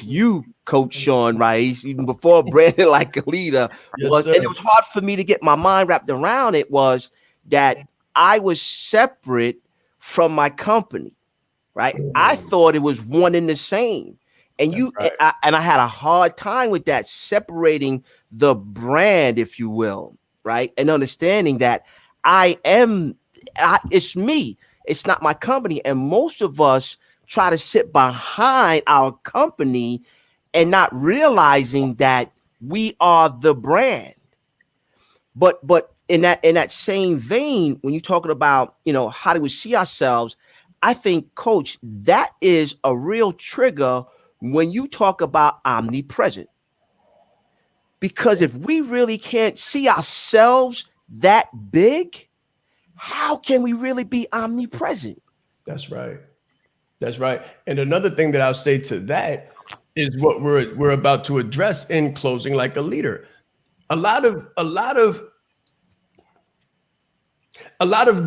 you, Coach Sean Rice, even before Branded Like a Leader, and it was hard for me to get my mind wrapped around it, was that I was separate from my company, right? I thought it was one and the same. And I had a hard time with that, separating the brand, if you will, right? And understanding that it's me. It's not my company. And most of us try to sit behind our company and not realizing that we are the brand. But in that same vein, when you're talking about, how do we see ourselves, I think, Coach, that is a real trigger when you talk about omnipresent. Because if we really can't see ourselves that big, how can we really be omnipresent? That's right. That's right. And another thing that I'll say to that is what we're about to address in Closing Like a Leader. A lot of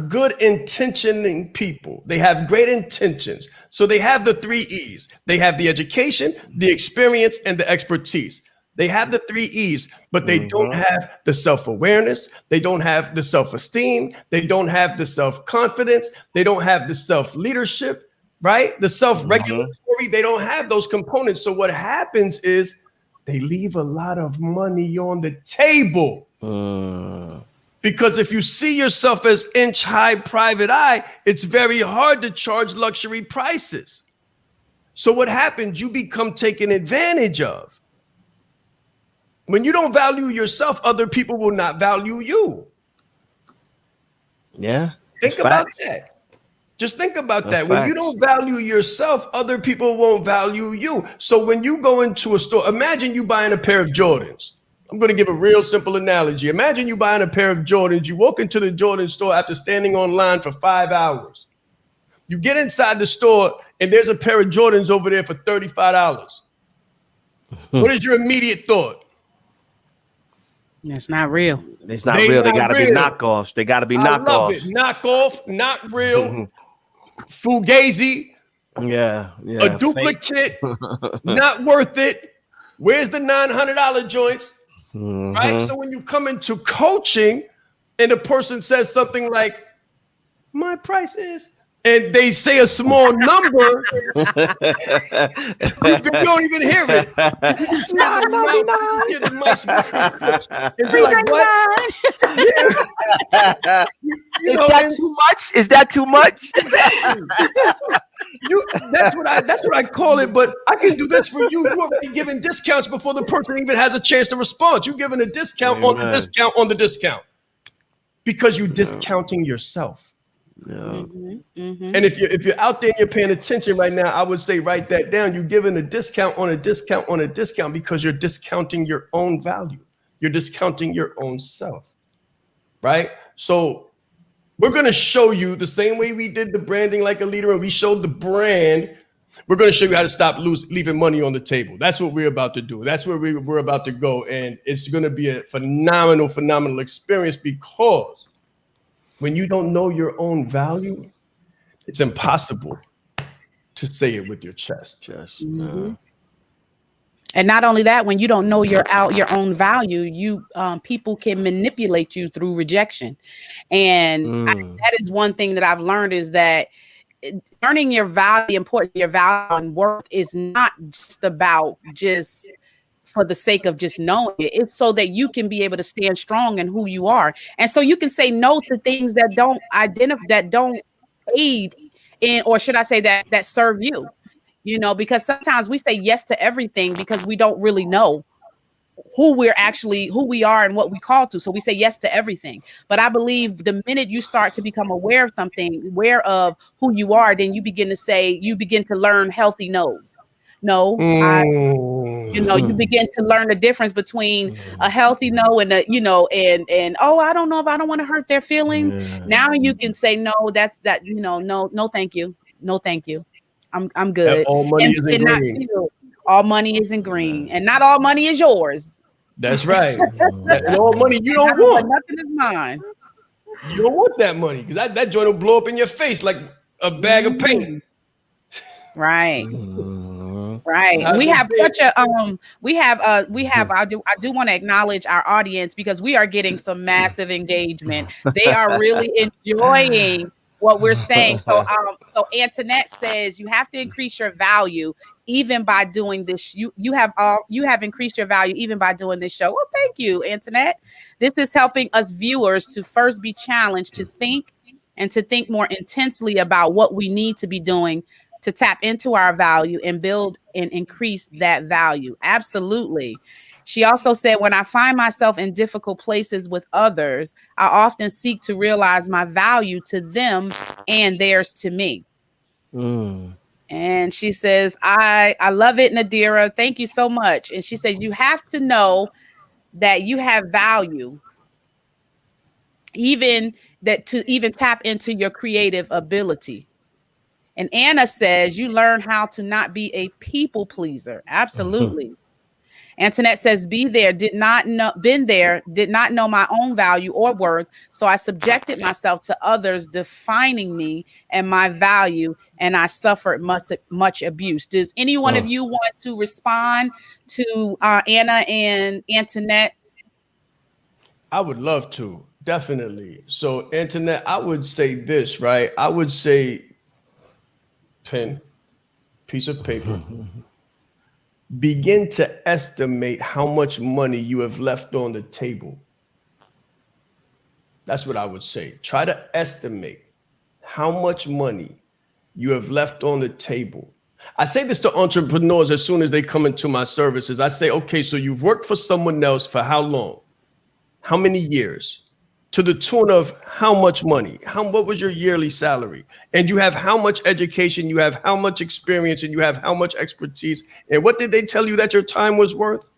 good intentioning people, they have great intentions. So they have the 3 E's. They have the education, the experience, and the expertise. They have the 3 E's, but they don't have the self-awareness. They don't have the self-esteem. They don't have the self-confidence. They don't have the self-leadership, right? The self-regulatory. They don't have those components. So what happens is they leave a lot of money on the table. Because if you see yourself as inch high private eye, it's very hard to charge luxury prices. So what happens? You become taken advantage of. When you don't value yourself, other people will not value you. Yeah. Think about that. Just think about that. When you don't value yourself, other people won't value you. So when you go into a store, imagine you buying a pair of Jordans. I'm going to give a real simple analogy. Imagine you buying a pair of Jordans. You walk into the Jordan store after standing online for 5 hours. You get inside the store and there's a pair of Jordans over there for $35. What is your immediate thought? It's not real. It's not real. They got to be knockoffs. They got to be knockoffs. I love it. Knockoff, not real. Fugazi. Yeah. A duplicate. Not worth it. Where's the $900 joints? Right? So when you come into coaching and the person says something like, my price is, and they say a small number, you don't even hear it. You can see the mouse. And you're like, what? Is that too much? Is that too much? That's what I call it. But I can do this for you. You're already giving discounts before the person even has a chance to respond. You're giving a discount on the discount on the discount because you're discounting yourself. Yeah. And if you're out there and you're paying attention right now, I would say write that down. You're giving a discount on a discount on a discount because you're discounting your own value. You're discounting your own self, right? So we're going to show you the same way we did the branding like a leader and we showed the brand. We're going to show you how to stop leaving money on the table. That's what we're about to do. That's where we're about to go. And it's going to be a phenomenal experience because when you don't know your own value, it's impossible to say it with your chest. And not only that, when you don't know your own value, people can manipulate you through rejection. And that is one thing that I've learned is that learning your value, important your value and worth is not just about just for the sake of just knowing it. It's so that you can be able to stand strong in who you are. And so you can say no to things that don't aid in, or should I say that serve you, because sometimes we say yes to everything because we don't really know who we are and what we call to. So we say yes to everything. But I believe the minute you start to become aware of something, aware of who you are, then you begin to learn healthy no's. No, you begin to learn the difference between a healthy no and I don't know if I don't want to hurt their feelings. Now you can say no, no, thank you. No, thank you. I'm good. All money isn't green. All money isn't green, and not all money is yours. That's right. And all money you don't want. Nothing is mine. You don't want that money because that joint will blow up in your face like a bag of paint. Right. Right. We have such a I do want to acknowledge our audience because we are getting some massive engagement. They are really enjoying what we're saying. So Antoinette says you have to increase your value even by doing this. You have increased your value even by doing this show. Well, thank you, Antoinette. This is helping us viewers to first be challenged to think more intensely about what we need to be doing to tap into our value and build and increase that value. Absolutely. She also said, when I find myself in difficult places with others, I often seek to realize my value to them and theirs to me. And she says, I love it, Nadira. Thank you so much. And she says, you have to know that you have value, even tap into your creative ability. And Anna says you learn how to not be a people pleaser. Absolutely. Antoinette says, did not know my own value or worth. So I subjected myself to others defining me and my value, and I suffered much abuse. Does any one of you want to respond to Anna and Antoinette? I would love to, definitely. So Antoinette, I would say this, right? I would say pen, piece of paper. Begin to estimate how much money you have left on the table. That's what I would say. Try to estimate how much money you have left on the table. I say this to entrepreneurs as soon as they come into my services. I say, okay, so you've worked for someone else for how long? How many years? To the tune of how much money? What was your yearly salary? And you have how much education, you have how much experience, and you have how much expertise. And what did they tell you that your time was worth?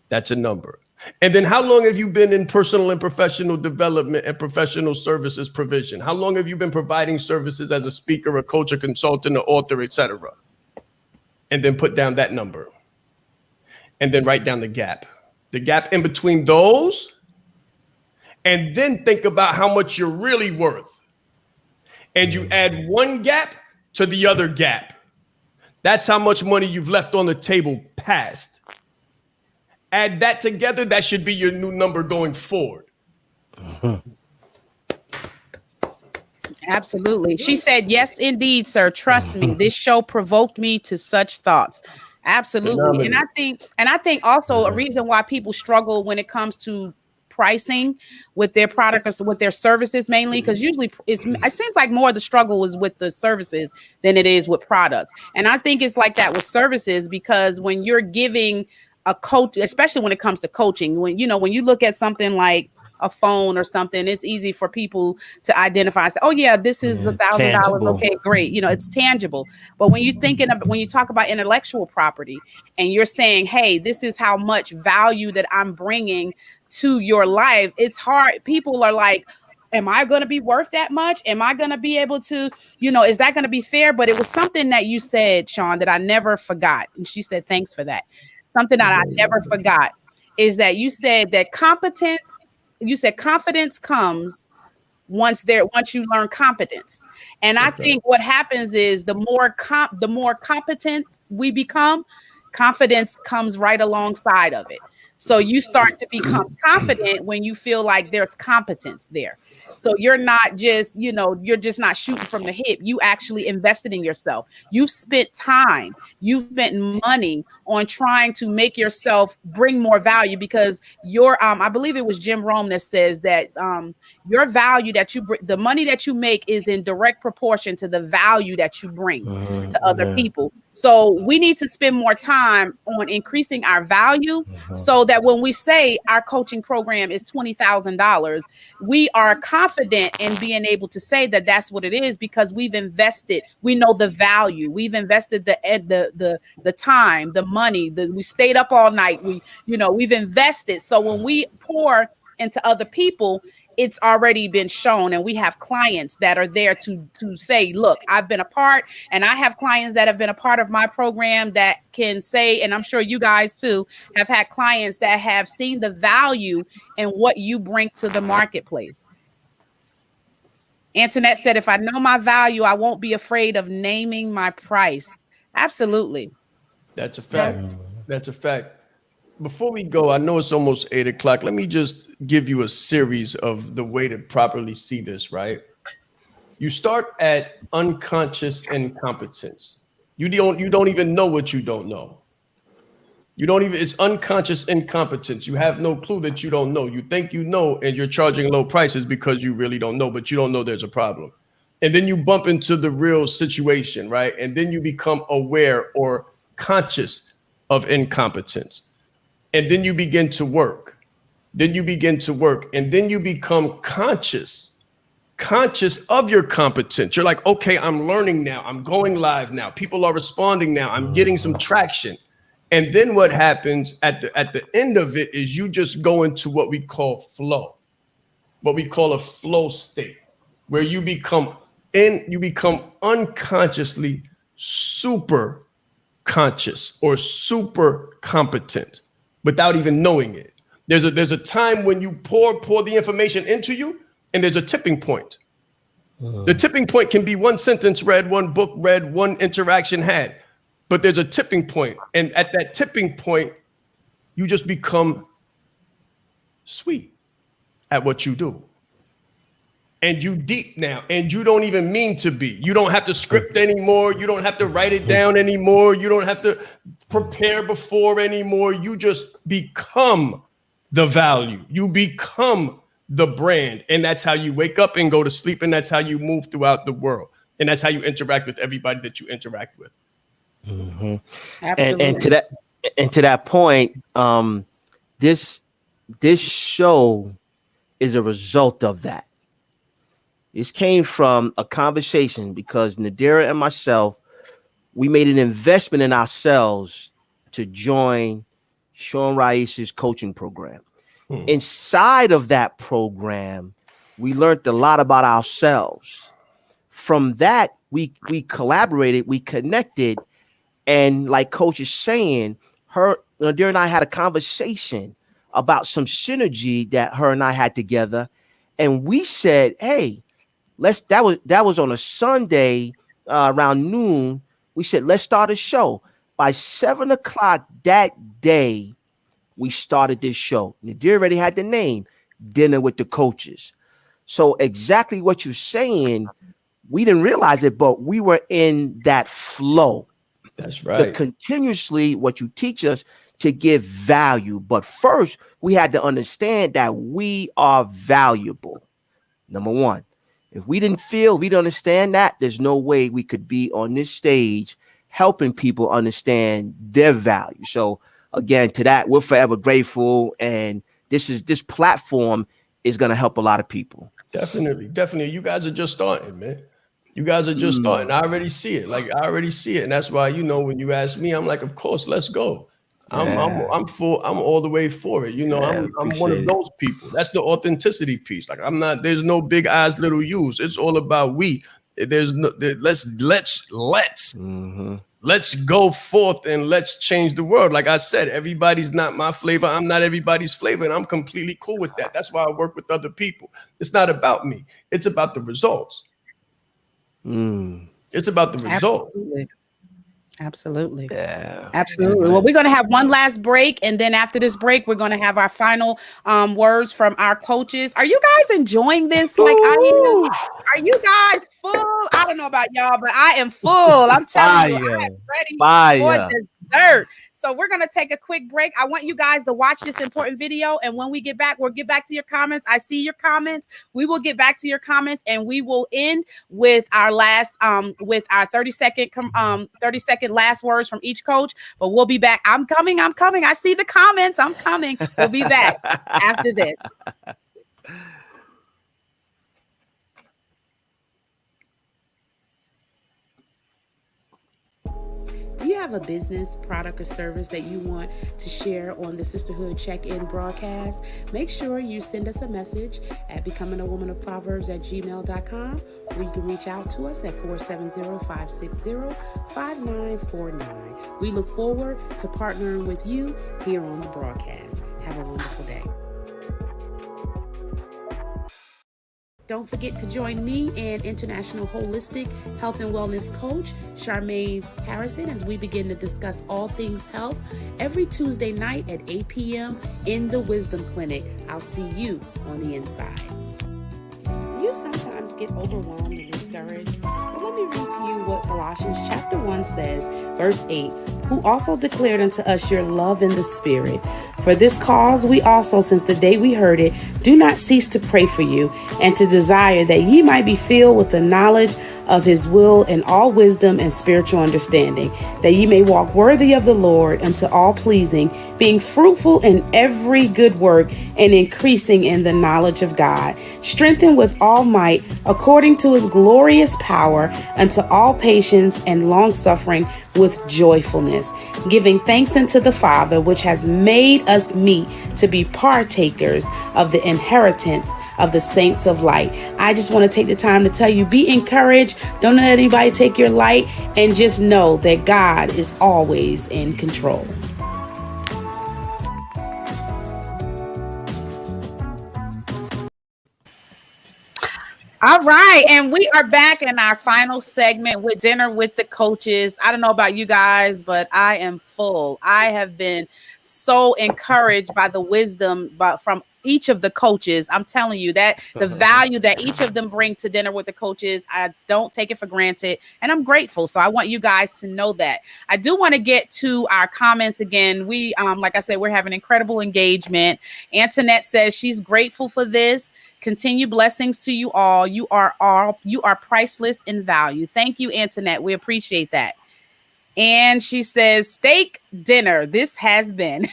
That's a number. And then how long have you been in personal and professional development and professional services provision? How long have you been providing services as a speaker, a coach, a consultant, an author, etc.? And then put down that number. And then write down the gap. the gap in between those, and then think about how much you're really worth. And you add one gap to the other gap. That's how much money you've left on the table past. Add that together, that should be your new number going forward. Absolutely. She said, yes, indeed, sir. Trust me. This show provoked me to such thoughts. Absolutely. And I think also a reason why people struggle when it comes to pricing with their product or with their services mainly, because usually it seems like more of the struggle is with the services than it is with products. And I think it's like that with services, because when you're giving a coach, especially when it comes to coaching, when you look at something like a phone or something, it's easy for people to identify and say, oh yeah, this is $1,000. Okay, great. It's tangible. But when you talk about intellectual property and you're saying, hey, this is how much value that I'm bringing to your life, it's hard. People are like, am I going to be worth that much? Am I going to be able to, is that going to be fair? But it was something that you said, Sean, that I never forgot. And she said, thanks for that. Something that I never forgot is that you said that confidence comes once you learn competence. And I think what happens is the more competent we become, confidence comes right alongside of it. So you start to become confident when you feel like there's competence there. So you're not just, you're just not shooting from the hip. You actually invested in yourself. You've spent time, you've spent money on trying to make yourself bring more value, because I believe it was Jim Rome that says that your value that you bring, the money that you make is in direct proportion to the value that you bring to other people. So we need to spend more time on increasing our value so that when we say our coaching program is $20,000, we are confident in being able to say that that's what it is, because we've invested. We know the value. We've invested the time, the money. We stayed up all night. We've invested. So when we pour into other people, it's already been shown, and we have clients that are there to say, look, I've been a part, and I have clients that have been a part of my program that can say, and I'm sure you guys too have had clients that have seen the value in what you bring to the marketplace. Antoinette said, if I know my value, I won't be afraid of naming my price. Absolutely. That's a fact. That's a fact. Before we go, I know it's almost 8 o'clock. Let me just give you a series of the way to properly see this, right? You start at unconscious incompetence. You don't even know what you don't know. It's unconscious incompetence. You have no clue that you don't know. You think you know, and you're charging low prices because you really don't know, but you don't know there's a problem. And then you bump into the real situation, right? And then you become aware or conscious of incompetence. And then you begin to work. And then you become conscious of your competence. You're like, okay, I'm learning now. I'm going live now. People are responding now. I'm getting some traction. And then what happens at the end of it is you just go into what we call flow, what we call a flow state, where you become unconsciously super conscious or super competent without even knowing it. There's a time when you pour the information into you, and there's a tipping point. The tipping point can be one sentence read, one book read, one interaction had, but there's a tipping point. And at that tipping point, you just become sweet at what you do. And you deep now, and you don't even mean to be. You don't have to script anymore. You don't have to write it down anymore. You don't have to prepare before anymore. You just become the value. You become the brand. And that's how you wake up and go to sleep. And that's how you move throughout the world. And that's how you interact with everybody that you interact with. Mm-hmm. And to that point, this show is a result of that. This came from a conversation because Nadira and myself, we made an investment in ourselves to join Sean Rais's coaching program. Inside of that program, we learned a lot about ourselves. From that, we collaborated, we connected, and like Coach is saying, Nadira and I had a conversation about some synergy that her and I had together. And we said, hey, that was on a Sunday around noon. We said, let's start a show. By 7 o'clock that day, we started this show. Nadira already had the name, Dinner with the Coaches. So exactly what you're saying, we didn't realize it, but we were in that flow. That's right. Continuously, what you teach us to give value. But first, we had to understand that we are valuable. Number one, if we didn't understand that, there's no way we could be on this stage helping people understand their value. So again, to that, we're forever grateful. And this platform is going to help a lot of people. Definitely. You guys are just starting, man. You guys are just starting. I already see it. And that's why, when you ask me, I'm like, of course, let's go. I'm all the way for it. I'm one of those people. That's the authenticity piece. Like there's no big eyes, little U's. It's all about we. There's no, let's go forth and let's change the world. Like I said, everybody's not my flavor. I'm not everybody's flavor. And I'm completely cool with that. That's why I work with other people. It's not about me. It's about the results. It's about the result. Absolutely. Yeah. Absolutely. Well, we're going to have one last break. And then after this break, we're going to have our final words from our coaches. Are you guys enjoying this? Like I am? Are you guys full? I don't know about y'all, but I am full. I'm telling you, I am ready for dessert. So we're going to take a quick break. I want you guys to watch this important video. And when we get back, we'll get back to your comments. I see your comments. We will get back to your comments and we will end with our last, with our 30-second last words from each coach. But we'll be back. I'm coming. I see the comments. I'm coming. We'll be back after this. Do you have a business, product, or service that you want to share on the Sisterhood Check-In broadcast? Make sure you send us a message at becomingawomanofproverbs@gmail.com, or you can reach out to us at 470-560-5949. We look forward to partnering with you here on the broadcast. Have a wonderful day. Don't forget to join me and international holistic health and wellness coach Charmaine Harrison as we begin to discuss all things health every Tuesday night at 8 p.m. in the Wisdom Clinic. I'll see you on the inside. You sometimes get overwhelmed and discouraged. But let me read to you what Colossians chapter 1 says, verse 8. Who also declared unto us your love in the Spirit. For this cause we also, since the day we heard it, do not cease to pray for you, and to desire that ye might be filled with the knowledge of his will and all wisdom and spiritual understanding, that ye may walk worthy of the Lord unto all pleasing, being fruitful in every good work and increasing in the knowledge of God, strengthened with all might according to his glorious power unto all patience and long suffering with joyfulness, giving thanks unto the Father, which has made us meet to be partakers of the inheritance of the saints of light. I just want to take the time to tell you, be encouraged. Don't let anybody take your light, and just know that God is always in control. All right, and we are back in our final segment with Dinner with the Coaches. I don't know about you guys, but I am full. I have been so encouraged by the wisdom from each of the coaches. I'm telling you that the value that each of them bring to Dinner with the Coaches, I don't take it for granted, and I'm grateful. So I want you guys to know that. I do want to get to our comments again. We, like I said, we're having incredible engagement. Antoinette says she's grateful for this. Continue blessings to you all. You are priceless in value. Thank you, Antoinette. We appreciate that. And she says, steak dinner. This has been.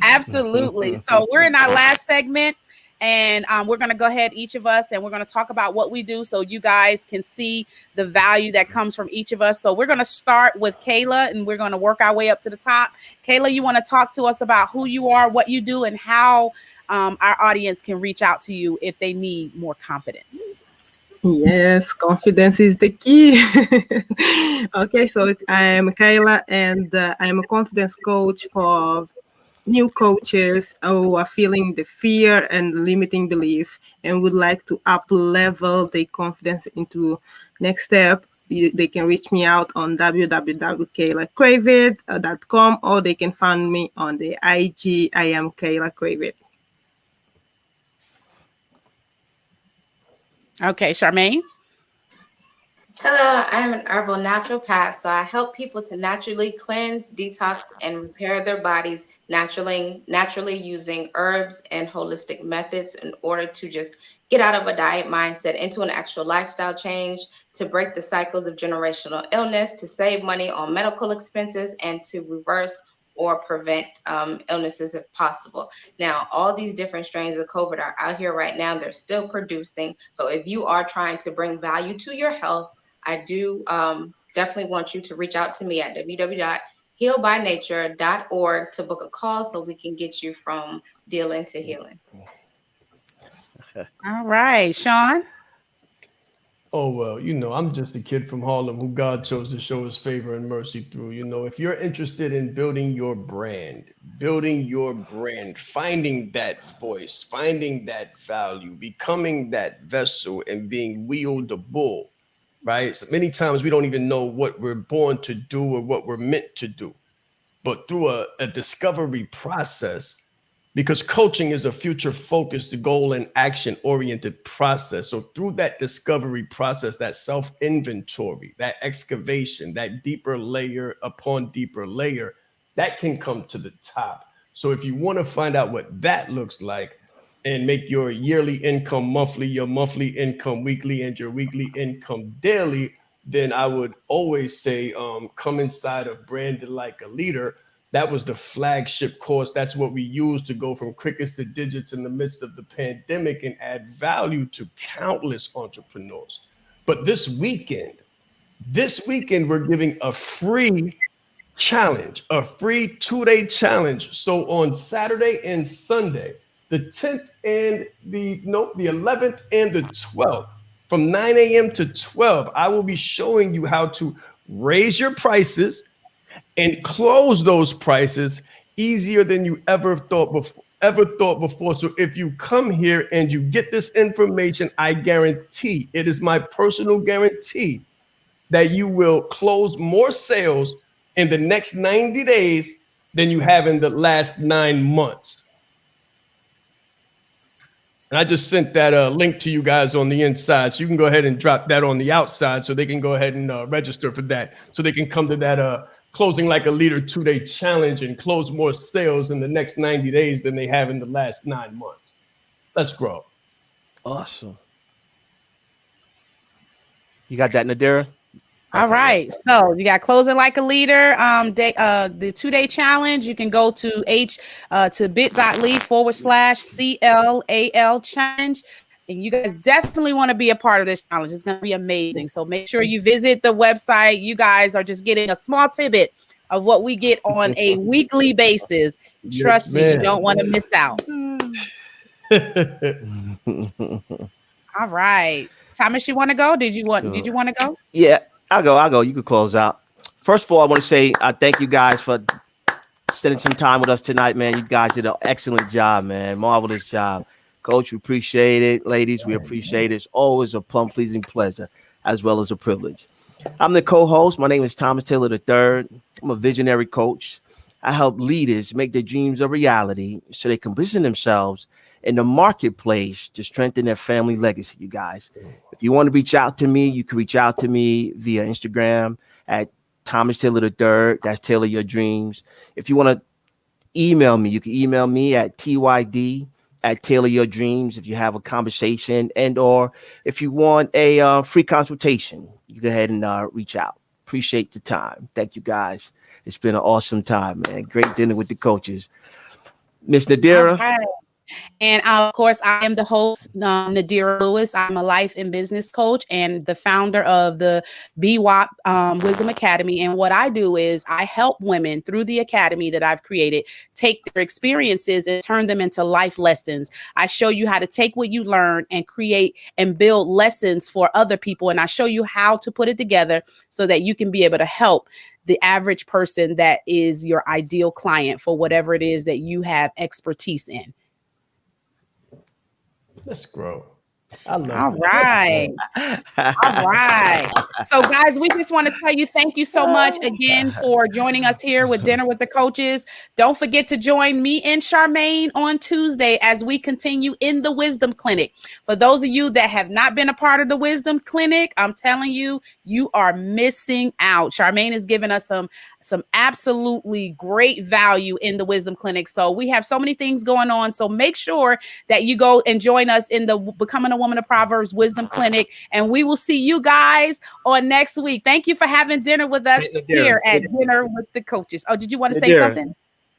Absolutely. So we're in our last segment, and we're going to go ahead, each of us, and we're going to talk about what we do so you guys can see the value that comes from each of us. So we're going to start with Kayla, and we're going to work our way up to the top. Kayla, you want to talk to us about who you are, what you do, and how our audience can reach out to you if they need more confidence. Yes, confidence is the key. Okay, so I am Kayla, and I am a confidence coach for new coaches who are feeling the fear and limiting belief and would like to up level their confidence into next step, they can reach me out on www.kaylacravit.com, or they can find me on the IG. I am Kayla Cravit. Okay, Charmaine. Hello, I am an herbal naturopath, so I help people to naturally cleanse, detox, and repair their bodies naturally using herbs and holistic methods in order to just get out of a diet mindset into an actual lifestyle change, to break the cycles of generational illness, to save money on medical expenses, and to reverse or prevent illnesses if possible. Now, all these different strains of COVID are out here right now. They're still producing. So if you are trying to bring value to your health, I do definitely want you to reach out to me at www.healbynature.org to book a call so we can get you from dealing to healing. All right, Sean. Oh, well, I'm just a kid from Harlem who God chose to show his favor and mercy through. If you're interested in building your brand, finding that voice, finding that value, becoming that vessel, and being wieldable, right? So many times we don't even know what we're born to do or what we're meant to do. But through a discovery process, because coaching is a future focused, goal and action oriented process. So through that discovery process, that self inventory, that excavation, that deeper layer upon deeper layer, that can come to the top. So if you want to find out what that looks like and make your yearly income monthly, your monthly income weekly, and your weekly income daily, then I would always say come inside of Branded Like a Leader. That was the flagship course. That's what we used to go from crickets to digits in the midst of the pandemic and add value to countless entrepreneurs. But this weekend, we're giving a free challenge, a free 2-day challenge. So on Saturday and Sunday, the 10th and the 11th and the 12th, from 9 a.m. to 12, I will be showing you how to raise your prices and close those prices easier than you ever thought before. So if you come here and you get this information, I guarantee, it is my personal guarantee, that you will close more sales in the next 90 days than you have in the last 9 months. And I just sent that link to you guys on the inside. So you can go ahead and drop that on the outside so they can go ahead and register for that. So they can come to that Closing Like a Leader 2-day challenge and close more sales in the next 90 days than they have in the last 9 months. Let's grow. Awesome. You got that, Nadira? All right. So you got Closing Like a Leader, the 2-day challenge. You can go to bit.ly/CLAL challenge. And you guys definitely want to be a part of this challenge. It's going to be amazing. So make sure you visit the website. You guys are just getting a small tidbit of what we get on a weekly basis. Trust me, you don't want to miss out. All right. Thomas, you want to go? Did you want to go? Yeah, I'll go. You could close out. First of all, I want to say thank you guys for spending some time with us tonight, man. You guys did an excellent job, man. Marvelous job. Coach, we appreciate it. Ladies, we appreciate it. It's always a plum-pleasing pleasure as well as a privilege. I'm the co-host. My name is Thomas Taylor III. I'm a visionary coach. I help leaders make their dreams a reality so they can position themselves in the marketplace to strengthen their family legacy, you guys. If you want to reach out to me, you can reach out to me via Instagram at Thomas Taylor III. That's Taylor Your Dreams. If you want to email me, you can email me at TYD@Taylor Your Dreams if you have a conversation, and or if you want a free consultation, you go ahead and reach out. Appreciate the time. Thank you, guys. It's been an awesome time, man. Great dinner with the coaches. Miss Nadira. And of course, I am the host, Nadira Lewis. I'm a life and business coach and the founder of the BWAP Wisdom Academy. And what I do is I help women through the academy that I've created take their experiences and turn them into life lessons. I show you how to take what you learn and create and build lessons for other people. And I show you how to put it together so that you can be able to help the average person that is your ideal client for whatever it is that you have expertise in. Let's grow. I love All that. right. All right. So, guys, we just want to tell you thank you so much again for joining us here with Dinner with the Coaches. Don't forget to join me and Charmaine on Tuesday as we continue in the Wisdom Clinic. For those of you that have not been a part of the Wisdom Clinic, I'm telling you, you are missing out. Charmaine has given us some absolutely great value in the Wisdom Clinic. So we have so many things going on. So make sure that you go and join us in the Becoming a Woman of Proverbs Wisdom Clinic. And we will see you guys on next week. Thank you for having dinner with us here at Dinner with the Coaches. Oh, did you want to say something?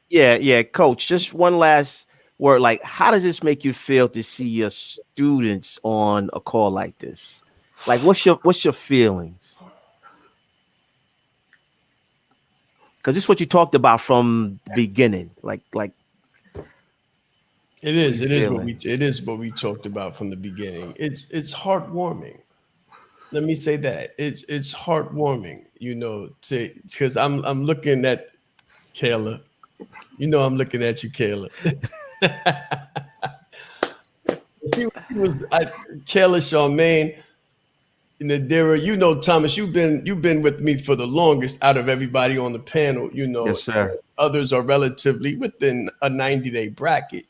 Yeah, Coach. Just one last word. Like, how does this make you feel to see your students on a call like this? Like, what's your feelings? Because this is what you talked about from the beginning. Like it is what we talked about from the beginning. It's heartwarming. Let me say that it's heartwarming, because I'm looking at Kayla. I'm looking at you, Kayla. Kayla, Charmaine, Nadira, Thomas, you've been with me for the longest out of everybody on the panel. Yes, sir. Others are relatively within a 90-day bracket.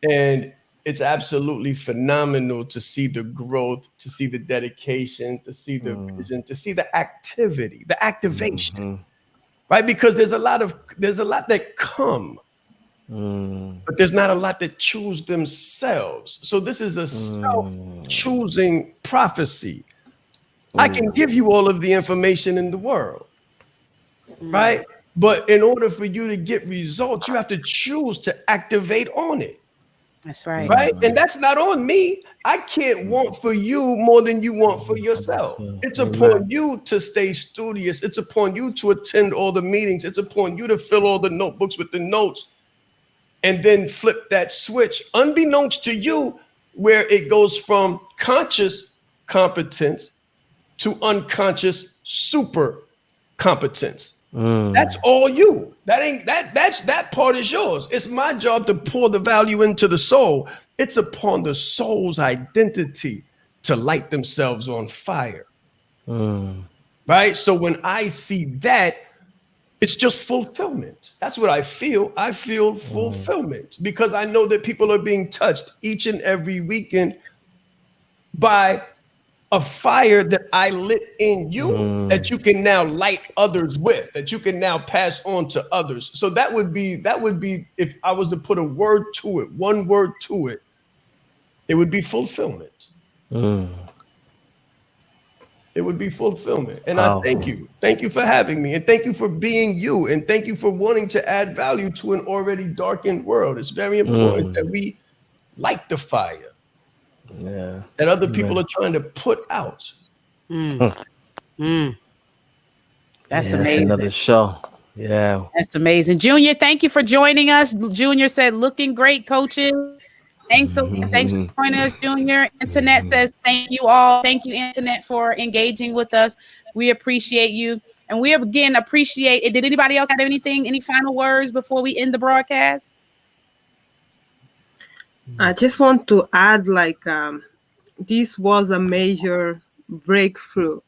And it's absolutely phenomenal to see the growth, to see the dedication, to see the vision, to see the activity, the activation, right? Because there's a lot that come, but there's not a lot that choose themselves. So this is a self-choosing prophecy. I can give you all of the information in the world, right? But in order for you to get results, you have to choose to activate on it. That's right. Right? And that's not on me. I can't want for you more than you want for yourself. It's upon you to stay studious. It's upon you to attend all the meetings. It's upon you to fill all the notebooks with the notes and then flip that switch, unbeknownst to you, where it goes from conscious competence to unconscious super competence. That's all you. That part is yours. It's my job to pour the value into the soul. It's upon the soul's identity to light themselves on fire. Right? So when I see that, it's just fulfillment. That's what I feel. I feel fulfillment because I know that people are being touched each and every weekend by a fire that I lit in you that you can now light others with, that you can now pass on to others. So that would be if I was to put a word to it, one word to it, it would be fulfillment. It would be fulfillment. And I thank you. Thank you for having me. And thank you for being you. And thank you for wanting to add value to an already darkened world. It's very important that we light the fire. Yeah, that other people are trying to put out. That's amazing. That's another show. Yeah, that's amazing. Junior, thank you for joining us. Junior said, "Looking great, coaches." Thanks for joining us, Junior. Internet says, "Thank you all. Thank you, Internet, for engaging with us. We appreciate you, and we again appreciate it." Did anybody else have anything? Any final words before we end the broadcast? I just want to add, this was a major breakthrough.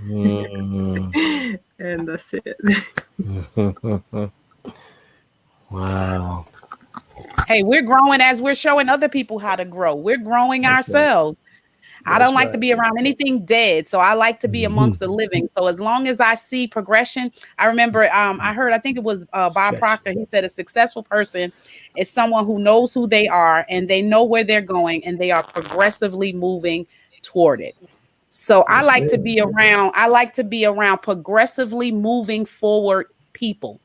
And that's it. Wow. Hey, we're growing as we're showing other people how to grow. We're growing ourselves. I don't like to be around anything dead. So I like to be amongst the living. So as long as I see progression, I remember I think it was Bob Proctor. He said a successful person is someone who knows who they are and they know where they're going and they are progressively moving toward it. So I like to be around progressively moving forward people.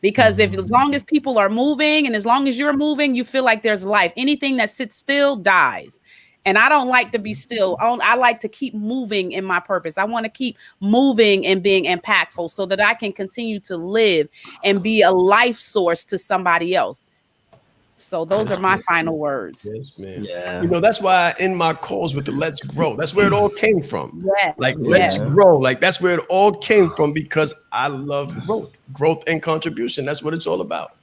Because as long as people are moving and as long as you're moving, you feel like there's life. Anything that sits still dies. And I don't like to be still. I like to keep moving in my purpose. I want to keep moving and being impactful so that I can continue to live and be a life source to somebody else. So those are my final words. Yes, man. Yeah. You know, that's why I end my calls with the let's grow. That's where it all came from. Yes. Like, let's grow. Like, that's where it all came from, because I love growth and contribution. That's what it's all about.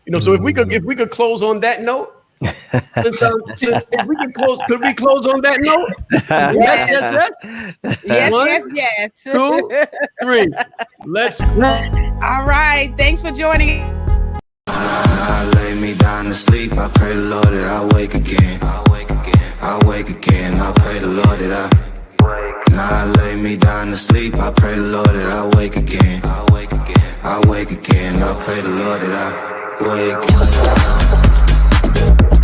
You know, so if we could close on that note, since if we could we close on that note? Yes. Yes. 2, 3. Let's go. All right. Thanks for joining. I lay me down to sleep. I pray the Lord that I wake again. I wake again. I pray the Lord that I lay me down to sleep. I pray the Lord that I wake again. I wake again. I pray the Lord that I wake.